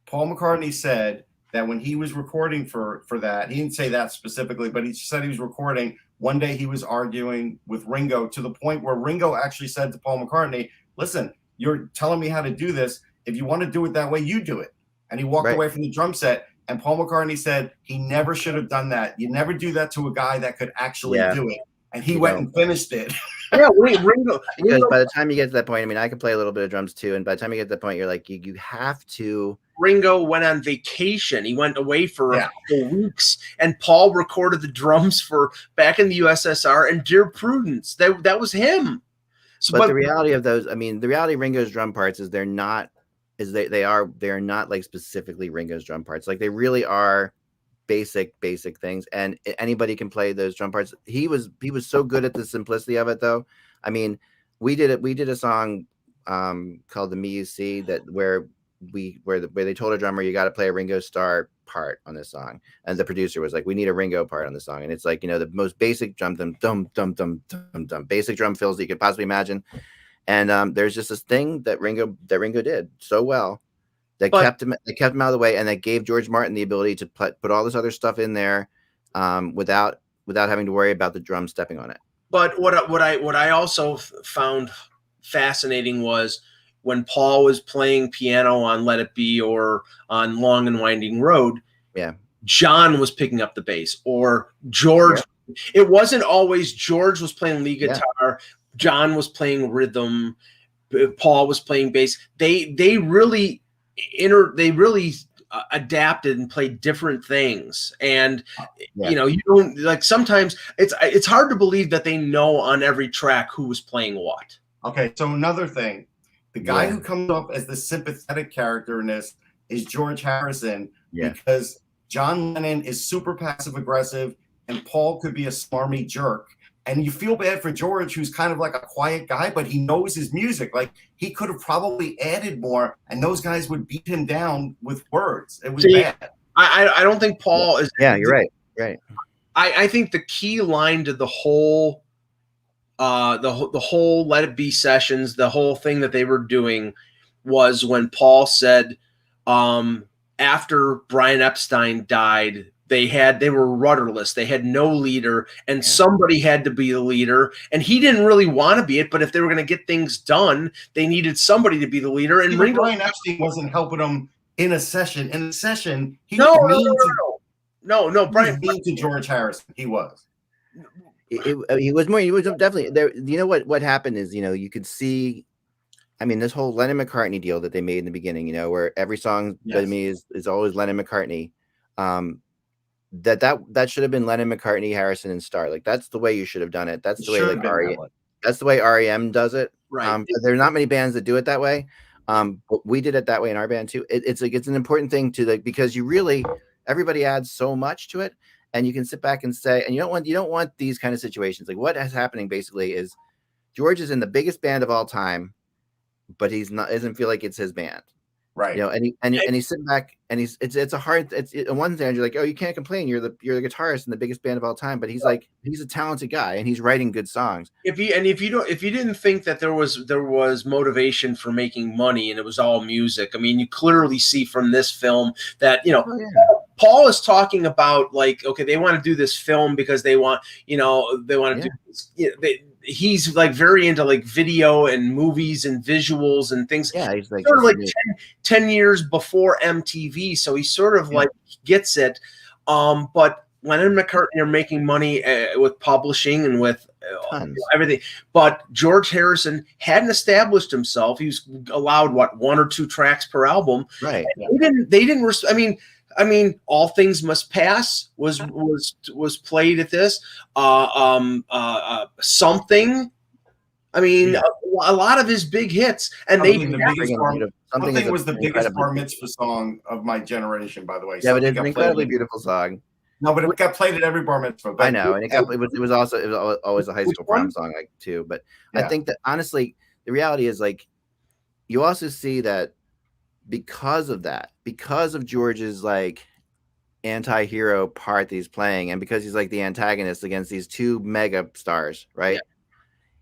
Paul McCartney said that when he was recording for that, he didn't say that specifically, but he said he was recording. One day he was arguing with Ringo to the point where Ringo actually said to Paul McCartney, listen, you're telling me how to do this. If you want to do it that way, you do it. And he walked away from the drum set. And Paul McCartney said he never should have done that. You never do that to a guy that could actually do it. And he went and finished it. Yeah, Ringo. Because by the time you get to that point, I mean, I can play a little bit of drums too. And by the time you get to that point, you're like, you have to. Ringo went on vacation. He went away for a couple weeks, and Paul recorded the drums for Back in the USSR and Dear Prudence. That was him. So, but the reality of those, I mean, the reality of Ringo's drum parts is they're not like specifically Ringo's drum parts. Like, they really are basic things, and anybody can play those drum parts. He was so good at the simplicity of it, though. I mean, we did a song called The Me You See, where they told a drummer, you got to play a Ringo Starr part on this song, and the producer was like, we need a Ringo part on the song. And it's like, the most basic dum basic drum fills that you could possibly imagine. And there's just this thing that Ringo did so well that kept him out of the way, and that gave George Martin the ability to put all this other stuff in there without having to worry about the drum stepping on it. But what I also found fascinating was when Paul was playing piano on Let It Be or on Long and Winding Road, John was picking up the bass, or George. Yeah. It wasn't always George was playing lead guitar, John was playing rhythm, Paul was playing bass. They really adapted and played different things. And you don't, like, sometimes it's hard to believe that they know on every track who was playing what. Okay, so another thing. The guy who comes up as the sympathetic character in this is George Harrison, because John Lennon is super passive aggressive and Paul could be a smarmy jerk. And you feel bad for George, who's kind of like a quiet guy, but he knows his music. Like, he could have probably added more, and those guys would beat him down with words. It was bad. I don't think Paul is. Yeah, you're right. Right. I think the key line to the whole the whole Let It Be sessions, the whole thing that they were doing, was when Paul said, after Brian Epstein died, they were rudderless. They had no leader, and somebody had to be the leader. And he didn't really want to be it, but if they were going to get things done, they needed somebody to be the leader. And Brian Epstein wasn't helping him in a session. In a session, he no, Brian mean to George Harrison. He was. He was definitely there. You know what happened is, you could see, I mean, this whole Lennon McCartney deal that they made in the beginning, where every song to me is always Lennon McCartney. That should have been Lennon McCartney, Harrison, and Starr. Like, that's the way you should have done it. That's the way that's the way REM does it. Right. There's not many bands that do it that way. But we did it that way in our band too. It's an important thing to, like, because everybody adds so much to it. And you can sit back and say, and you don't want these kind of situations. Like what is happening basically is George is in the biggest band of all time, but doesn't feel like it's his band. Right. You know, and he's sitting back and it's on one hand you're like, oh, you can't complain. You're the guitarist in the biggest band of all time, but he's like, he's a talented guy and he's writing good songs. If you didn't think that there was motivation for making money and it was all music, I mean, you clearly see from this film that, you know, Oh, yeah. Paul is talking about like, okay, they want to do this film because they want to do this, he's like very into like video and movies and visuals and things. Yeah, he's like sort of like 10 years before MTV, so he sort of like gets it. But Lennon and McCartney are making money with publishing and with everything. But George Harrison hadn't established himself. He was allowed 1 or 2 tracks per album. Right. They didn't. I mean, All Things Must Pass was played at this. Something. I mean, a lot of his big hits, and Something was the biggest bar mitzvah song of my generation, by the way. Yeah, but it's an incredibly beautiful song. No, but it got played at every bar mitzvah. I know, and it was always a high school prom song, like too. But I think that honestly, the reality is like you also see that because of George's like anti-hero part that he's playing, and because he's like the antagonist against these 2 mega stars, right? Yeah.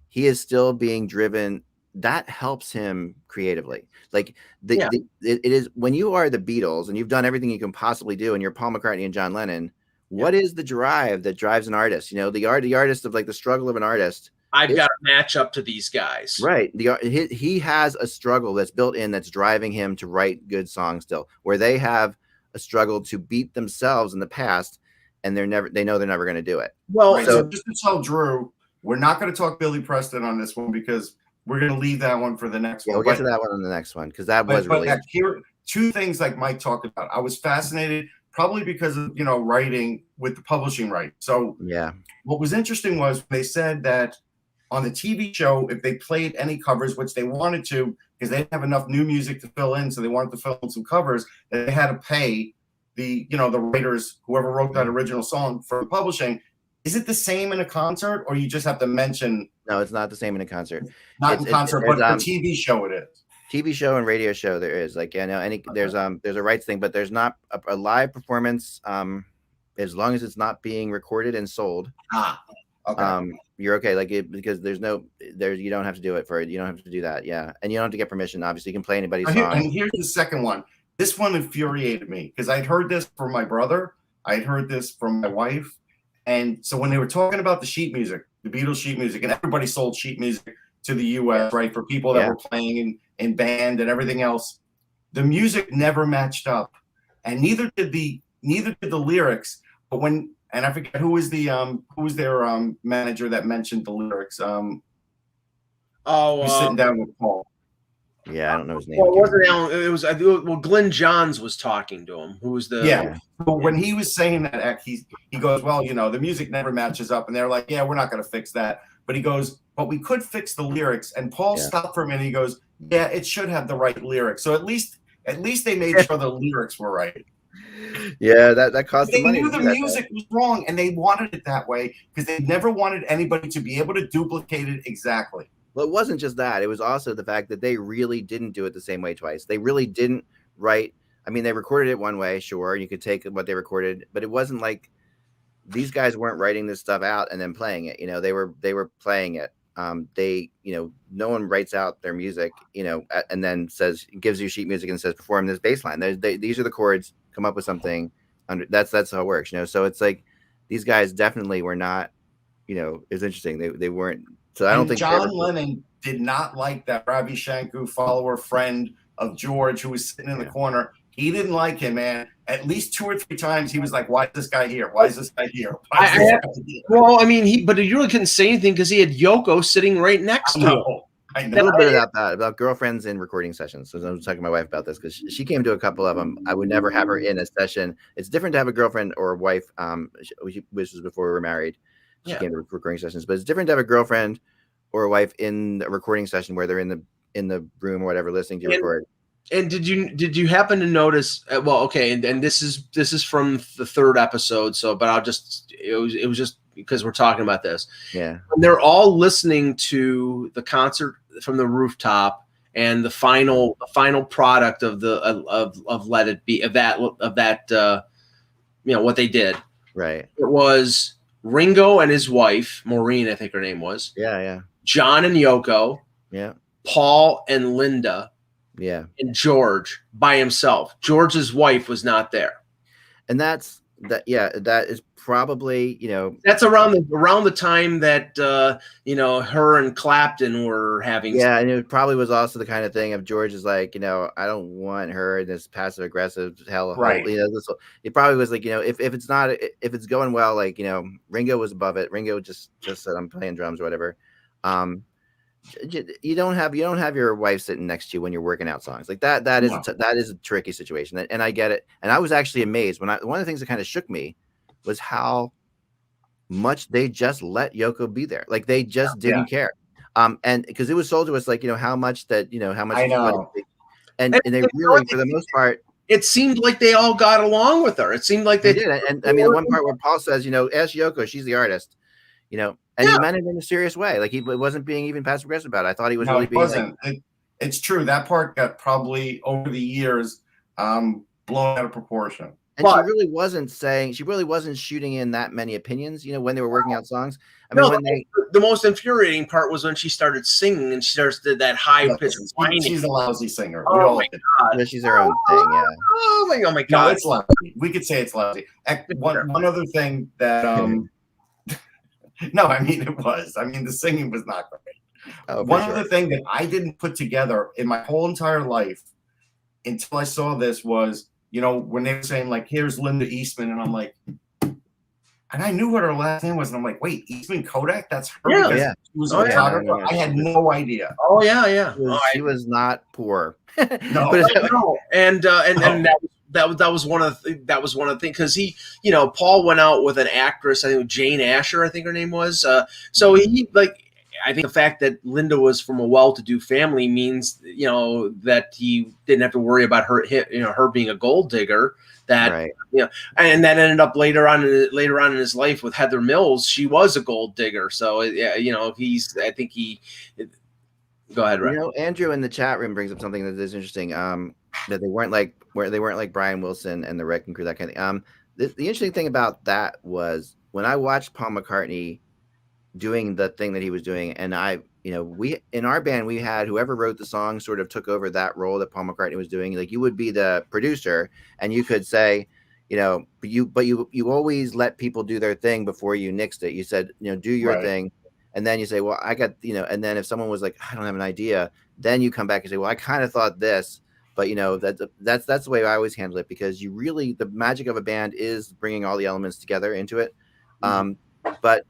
He is still being driven. That helps him creatively. Like it is when you are the Beatles and you've done everything you can possibly do, and you're Paul McCartney and John Lennon. What is the drive that drives an artist? You know, the artist of like the struggle of an artist. I've got to match up to these guys. Right. He has a struggle that's built in that's driving him to write good songs still, where they have a struggle to beat themselves in the past, and they know they're never going to do it. Well, so just to tell Drew, we're not going to talk Billy Preston on this one because we're going to leave that one for the next one. We'll get to that one on the next one because that was really. Here, 2 things like Mike talked about. I was fascinated, probably because of writing with the publishing right. So what was interesting was they said that on the TV show, if they played any covers, which they wanted to, because they didn't have enough new music to fill in, so they wanted to fill in some covers, that they had to pay the writers, whoever wrote that original song, for publishing. Is it the same in a concert, or you just have to mention? No, it's not the same in a concert. Not in concert, but the TV show it is. TV show and radio show there is there's a rights thing, but there's not a live performance as long as it's not being recorded and sold. Okay. You're okay, because you don't have to do it you don't have to do that, and you don't have to get permission. Obviously, you can play anybody's song. And here's the second one. This one infuriated me because I'd heard this from my brother, I'd heard this from my wife, and so when they were talking about the sheet music, the Beatles sheet music, and everybody sold sheet music to the U.S. right for people that were playing in band and everything else, the music never matched up, and neither did the lyrics. But and I forget who was their manager that mentioned the lyrics. Who's sitting down with Paul? Yeah, I don't know his name. Well, it wasn't Alan. It was Glenn Johns was talking to him. Who was the But when he was saying that, he goes, well, the music never matches up, and they're like, yeah, we're not going to fix that. But he goes, but we could fix the lyrics. And Paul stopped for a minute. He goes, yeah, it should have the right lyrics. So at least they made sure the lyrics were right. Yeah, that cost them money. They knew the music was wrong, and they wanted it that way because they never wanted anybody to be able to duplicate it exactly. Well, it wasn't just that. It was also the fact that they really didn't do it the same way twice. They really didn't write. I mean, they recorded it one way, sure. You could take what they recorded, but it wasn't like these guys weren't writing this stuff out and then playing it. They were playing it. No one writes out their music, and then gives you sheet music and says, perform this bass line. These are the chords, come up with something. That's how it works, So it's like these guys definitely were not, it's interesting. They weren't. So I don't think John Lennon did not like that Ravi Shankar follower friend of George who was sitting in the corner. He didn't like him, man. At least 2 or 3 times he was like, why is this guy here? Why is this guy here? Well, I mean, but you really couldn't say anything because he had Yoko sitting right next to him. I know. A little bit about girlfriends in recording sessions. So I was talking to my wife about this because she came to a couple of them. I would never have her in a session. It's different to have a girlfriend or a wife, which was before we were married. She came to recording sessions, but it's different to have a girlfriend or a wife in a recording session where they're in the room or whatever listening to you record. And did you happen to notice? Well, okay, and this is from the third episode. So, but it was just because we're talking about this. Yeah. And they're all listening to the concert from the rooftop, and the final product of the of Let It Be, of that what they did. Right. It was Ringo and his wife Maureen, I think her name was. Yeah. Yeah. John and Yoko. Yeah. Paul and Linda. Yeah. And George by himself. George's wife was not there. And that's that. Yeah, that is probably, that's around the time that her and Clapton were having. Yeah, and it probably was also the kind of thing of George is like, I don't want her in this passive aggressive hell. Right. It probably was like, if it's going well, like, Ringo was above it. Ringo just said, I'm playing drums or whatever. You don't have your wife sitting next to you when you're working out songs like that. That is a tricky situation, and I get it. And I was actually amazed one of the things that kind of shook me was how much they just let Yoko be there. Like they just didn't care. And because it was sold to us like, how much I know. And they really, for the most part, it seemed like they all got along with her. It seemed like they did. And I mean, the one part where Paul says, ask Yoko, she's the artist, and he meant it in a serious way. Like he wasn't being even passive aggressive about it. I thought he was really being. Wasn't. It's true. That part got probably over the years blown out of proportion. And she really wasn't shooting in that many opinions, when they were working out songs. I mean, the most infuriating part was when she started singing and she did that high pitch whining. She's a lousy singer. Oh my God. Yeah, she's her own thing. Yeah. Oh my God. No, it's lousy. We could say it's lousy. One other thing that no, I mean it was. I mean the singing was not great. One other thing that I didn't put together in my whole entire life until I saw this was, when they were saying like, here's Linda Eastman, and I'm like, and I knew what her last name was, and I'm like, wait, Eastman Kodak? That's her? Yeah. She was a photographer. I had no idea. Oh yeah. She was not poor. No, and that was one of the things, because he, Paul went out with an actress, I think Jane Asher, I think her name was. So he I think the fact that Linda was from a well-to-do family means, that he didn't have to worry about her being a gold digger. That right. And that ended up later on in his life with Heather Mills. She was a gold digger. So I think he. Go ahead, Ray. Andrew in the chat room brings up something that is interesting. That they weren't like Brian Wilson and the Wrecking Crew, that kind of thing. The interesting thing about that was when I watched Paul McCartney doing the thing that he was doing, and we in our band, we had whoever wrote the song sort of took over that role that Paul McCartney was doing. Like you would be the producer and you could say, but you always let people do their thing before you nixed it. You said, do your thing. And then you say, well, I got, and then if someone was like, I don't have an idea, then you come back and say, well, I kind of thought this, but that's the way I always handle it, because the magic of a band is bringing all the elements together into it. But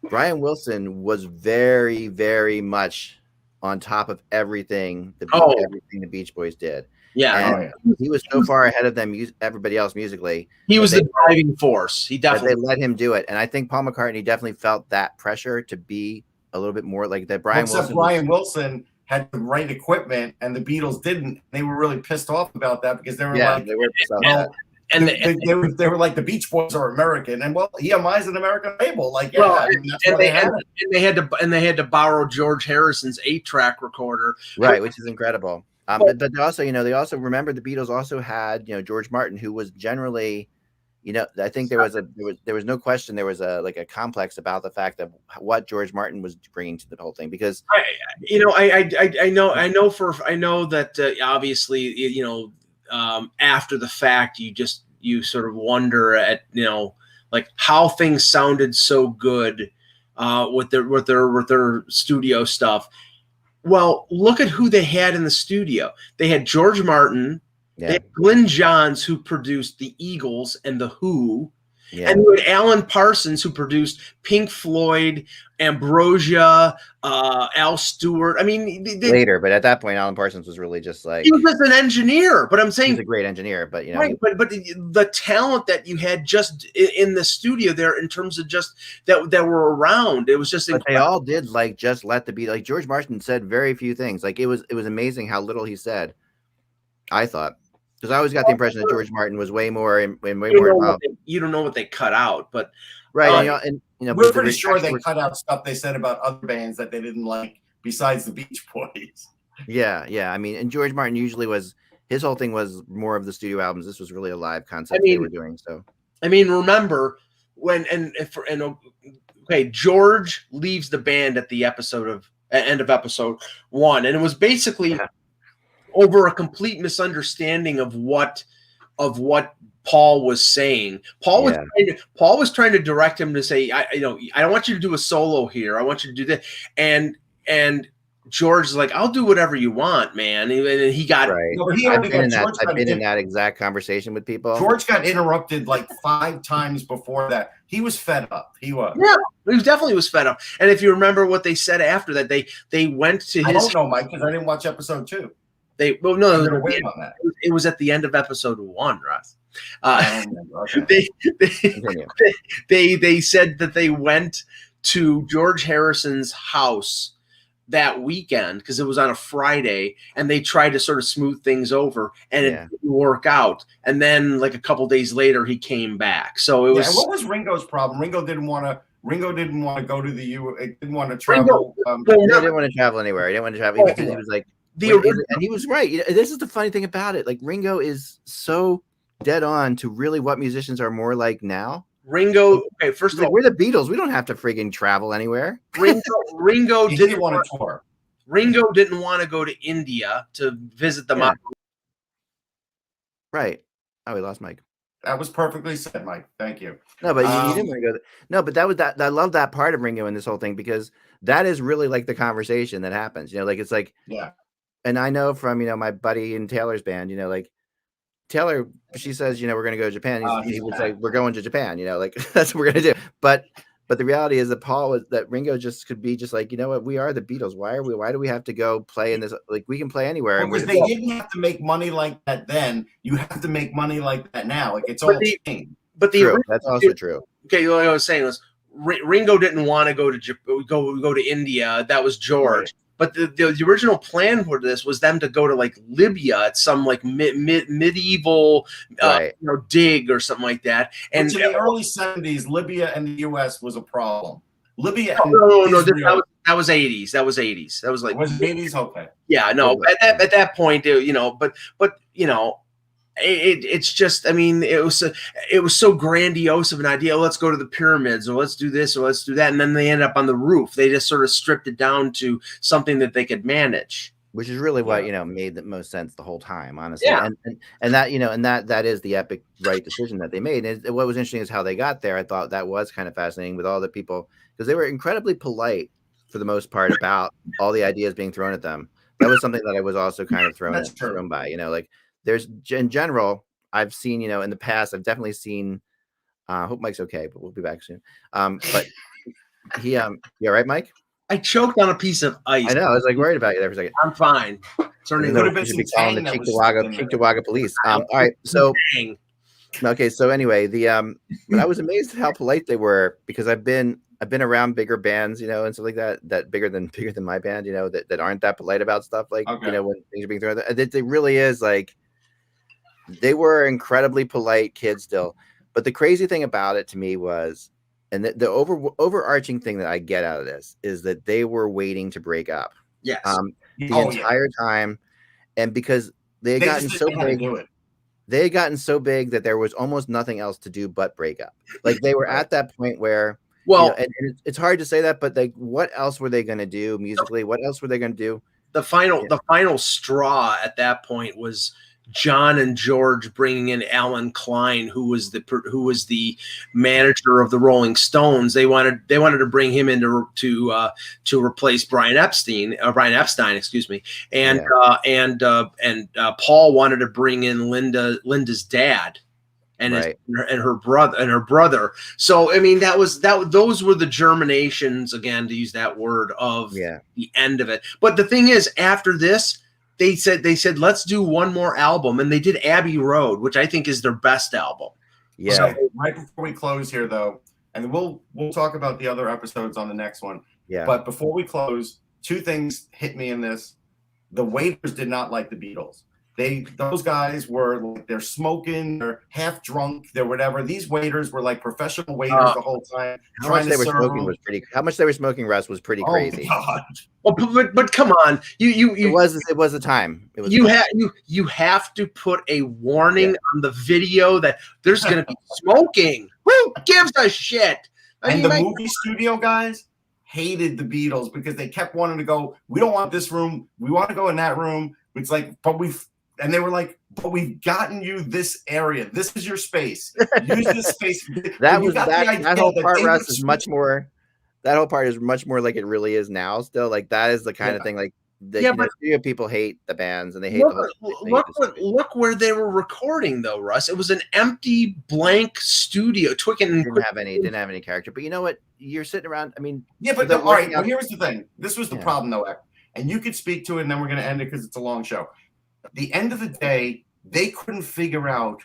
Brian Wilson was very, very much on top of everything everything the Beach Boys did. Yeah, he was so far ahead of them, everybody else musically. He was the driving force. He definitely they let him do it, and I think Paul McCartney definitely felt that pressure to be a little bit more like that. Brian Wilson had the right equipment, and the Beatles didn't. They were really pissed off about that because they were they were pissed off. And they were like, the Beach Boys are American, and EMI's an American label. Like, they had to borrow George Harrison's 8-track recorder, right, which is incredible. But they also, they also remember the Beatles also had, George Martin, who was generally, I think there was no question there was a complex about the fact of what George Martin was bringing to the whole thing, because I know that obviously after the fact you sort of wonder at like how things sounded so good with their studio stuff. Well, look at who they had in the studio. They had George Martin, they had Glenn Johns, who produced the Eagles and the Who, and you had Alan Parsons, who produced Pink Floyd, Ambrosia, Al Stewart. I mean, later, but at that point, Alan Parsons was really just like, he was just an engineer. But I'm saying he's a great engineer, but right. But the talent that you had just in the studio there, in terms of just that were around, it was just. But they all did just let the beat. Like George Martin said very few things. Like it was amazing how little he said. I thought, because I always got the impression that George Martin was way more You don't know involved. you don't know what they cut out, but Right, we're pretty sure they cut out stuff they said about other bands that they didn't like besides the Beach Boys. Yeah. I mean, and George Martin usually his whole thing was more of the studio albums. This was really a live concept they were doing. So, I mean, remember when George leaves the band at the end of episode 1, and it was basically over a complete misunderstanding of what Paul was saying. Paul was trying to direct him to say, I don't want you to do a solo here. I want you to do that. And George is like, I'll do whatever you want, man. And he got right. I've been in that exact conversation with people. George got interrupted like 5 times before that. He was fed up. He was. Yeah, he definitely was fed up. And if you remember what they said after that, they went to his. I don't know, Mike, because I didn't watch episode 2. It was at the end of episode 1, Russ. They said that they went to George Harrison's house that weekend because it was on a Friday, and they tried to sort of smooth things over, and it didn't work out. And then, like a couple days later, he came back. So it was. And what was Ringo's problem? Ringo didn't want to go to the U. Didn't want to travel. He didn't want to travel anywhere. He didn't want to travel. He was like. And he was right. This is the funny thing about it. Like, Ringo is so dead on to really what musicians are more like now. Ringo, okay, first of all, we're the Beatles. We don't have to friggin' travel anywhere. Ringo didn't want to tour. Ringo didn't want to go to India to visit the mom. Right. Oh, we lost Mike. That was perfectly said, Mike. Thank you. No, but you didn't want to go. No, but that was that. I love that part of Ringo in this whole thing because that is really like the conversation that happens. Like it's like And I know from my buddy in Taylor's band, like Taylor, she says, we're going to go to Japan. He was like, we're going to Japan, like that's what we're going to do. But the reality is that Ringo just could be just like, what, we are the Beatles. Why do we have to go play in this? Like, we can play anywhere. Because they didn't have to make money like that then. You have to make money like that now. Like it's all changed. But that's also true. Okay, what I was saying was Ringo didn't want to go to India. That was George. Right. But the original plan for this was them to go to like Libya at some like medieval dig or something like that. And in the early 70s, Libya and the U.S. was a problem. Libya. No, that was 80s. That was 80s. That was like. Was it 80s? Okay. Yeah, no. At that point, but it's just, I mean, it was so grandiose of an idea. Let's go to the pyramids, or let's do this, or let's do that, and then they end up on the roof. They just sort of stripped it down to something that they could manage, which is really what made the most sense the whole time, honestly. Yeah. And that is the epic right decision that they made. And what was interesting is how they got there. I thought that was kind of fascinating with all the people, because they were incredibly polite for the most part about all the ideas being thrown at them. That was something that I was also kind of thrown by. Like. There's in general, I've seen, in the past, I've definitely seen, hope Mike's okay, but we'll be back soon. But he, you all right, Mike? I choked on a piece of ice. I know. I was like worried about you there for a second. I'm fine. Certainly could have been be calling the Cheektowaga police. All right. So, okay. So anyway, but I was amazed at how polite they were, because I've been around bigger bands, and stuff like that bigger than my band, that aren't that polite about stuff, like, when things are being thrown. It really is like, they were incredibly polite kids still. But the crazy thing about it to me was, and the overarching thing that I get out of this is that they were waiting to break up. Yes. The entire time. And because they had gotten so big. They had gotten so big that there was almost nothing else to do but break up. Like, they were at that point where, and it's hard to say that, but like, what else were they going to do musically? What else were they going to do? The final straw at that point was John and George bringing in Alan Klein, who was the manager of the Rolling Stones. They wanted to bring him in to replace Brian Epstein, excuse me. And Paul wanted to bring in Linda's dad. And her brother. So I mean, those were the germinations, again, to use that word, of the end of it. But the thing is, after this, they said let's do one more album, and they did Abbey Road, which I think is their best album. Yeah. So right before we close here, though, and we'll talk about the other episodes on the next one. Yeah. But before we close, 2 things hit me in this. The Waiters did not like the Beatles. those guys were like, they're smoking, they're half drunk, they're whatever. These waiters were like professional waiters the whole time. How much they were smoking, Russ, was pretty crazy. God. Well, but come on, it was a time. It was you have to put a warning on the video that there's going to be smoking. Who gives a shit? The movie studio guys hated the Beatles because they kept wanting to go, we don't want this room, we want to go in that room. It's like, and they were like, but we've gotten you this area. This is your space. Use this space. that whole part, Russ, is much more. That whole part is much more like it really is now. Still, like that is the kind of thing. Like studio people hate the bands and they hate look where they were recording though, Russ. It was an empty, blank studio. Didn't have any character. But you know what? You're sitting around. I mean, yeah, but all right. Well, here's the thing. This was the problem, though, and you could speak to it, and then we're going to end it because it's a long show. At the end of the day, they couldn't figure out: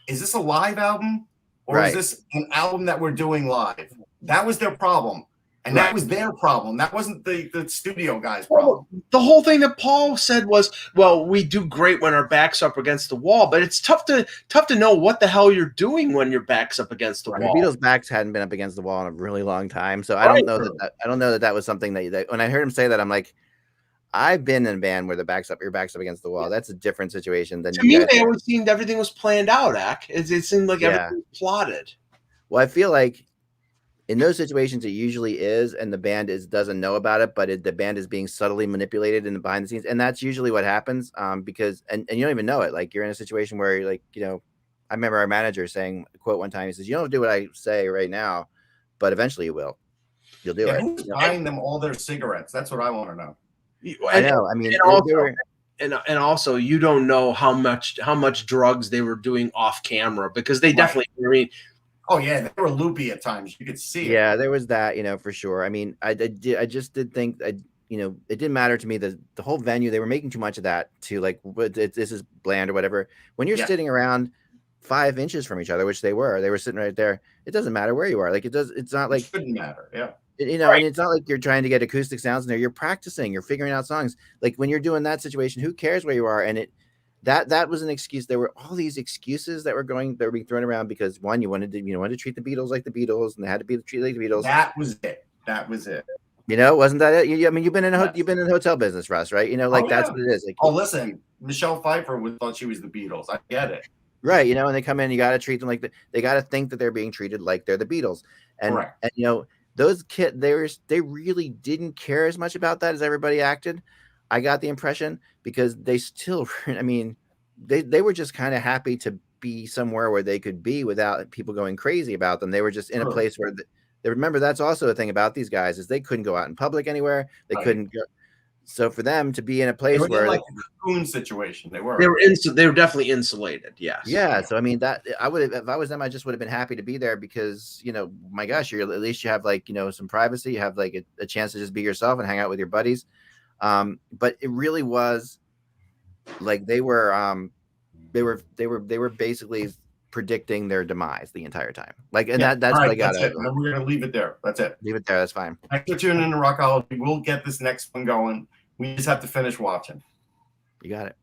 is this a live album or is this an album that we're doing live? That was their problem. And that was their problem. That wasn't the studio guy's problem. The whole thing that Paul said was, well, we do great when our back's up against the wall, but it's tough to know what the hell you're doing when your back's up against the wall. The Beatles' backs hadn't been up against the wall in a really long time. So I don't know that was something that when I heard him say that, I'm like, I've been in a band where your back's up against the wall. That's a different situation than to me. They always seemed everything was planned out, It seemed like everything was plotted. Well, I feel like in those situations, it usually is, and the band doesn't know about it, but the band is being subtly manipulated in the behind the scenes, and that's usually what happens. Because you don't even know it. Like you're in a situation where, like, I remember our manager saying a quote one time. He says, "You don't do what I say right now, but eventually you will. You'll do it." Who's buying them all their cigarettes? That's what I want to know. I know. I mean, and also you don't know how much drugs they were doing off camera because they definitely. I mean. Oh yeah, they were loopy at times. You could see it. Yeah, there was that, for sure. I mean, I just did think, it didn't matter to me the whole venue. They were making too much of that to like, this is bland or whatever. When you're sitting around 5 inches from each other, which they were sitting right there. It doesn't matter where you are. Like it's not like it shouldn't matter. Yeah. And it's not like you're trying to get acoustic sounds in there. You're practicing. You're figuring out songs. Like when you're doing that situation, who cares where you are? And that was an excuse. There were all these excuses that were being thrown around because one, you wanted to treat the Beatles like the Beatles, and they had to be treated like the Beatles. That was it. Wasn't that it? I mean, you've been in the hotel business, Russ, right? That's what it is. Like, listen, Michelle Pfeiffer thought she was the Beatles. I get it. Right, and they come in, you got to treat them like they got to think that they're being treated like they're the Beatles, and those kids, they really didn't care as much about that as everybody acted. I got the impression because they still, I mean, they were just kind of happy to be somewhere where they could be without people going crazy about them. They were just in a place where they remember that's also a thing about these guys is they couldn't go out in public anywhere. They couldn't go. So for them to be in a place where like a cocoon situation, they were definitely insulated. Yes. Yeah. So I mean if I was them, I just would have been happy to be there because my gosh, at least you have some privacy. You have a chance to just be yourself and hang out with your buddies. But it really was like they were basically predicting their demise the entire time. That's all right, what I got. That's it. We're gonna leave it there. That's it. Leave it there. That's fine. Thanks for tuning in to Rockology. We'll get this next one going. We just have to finish watching. You got it.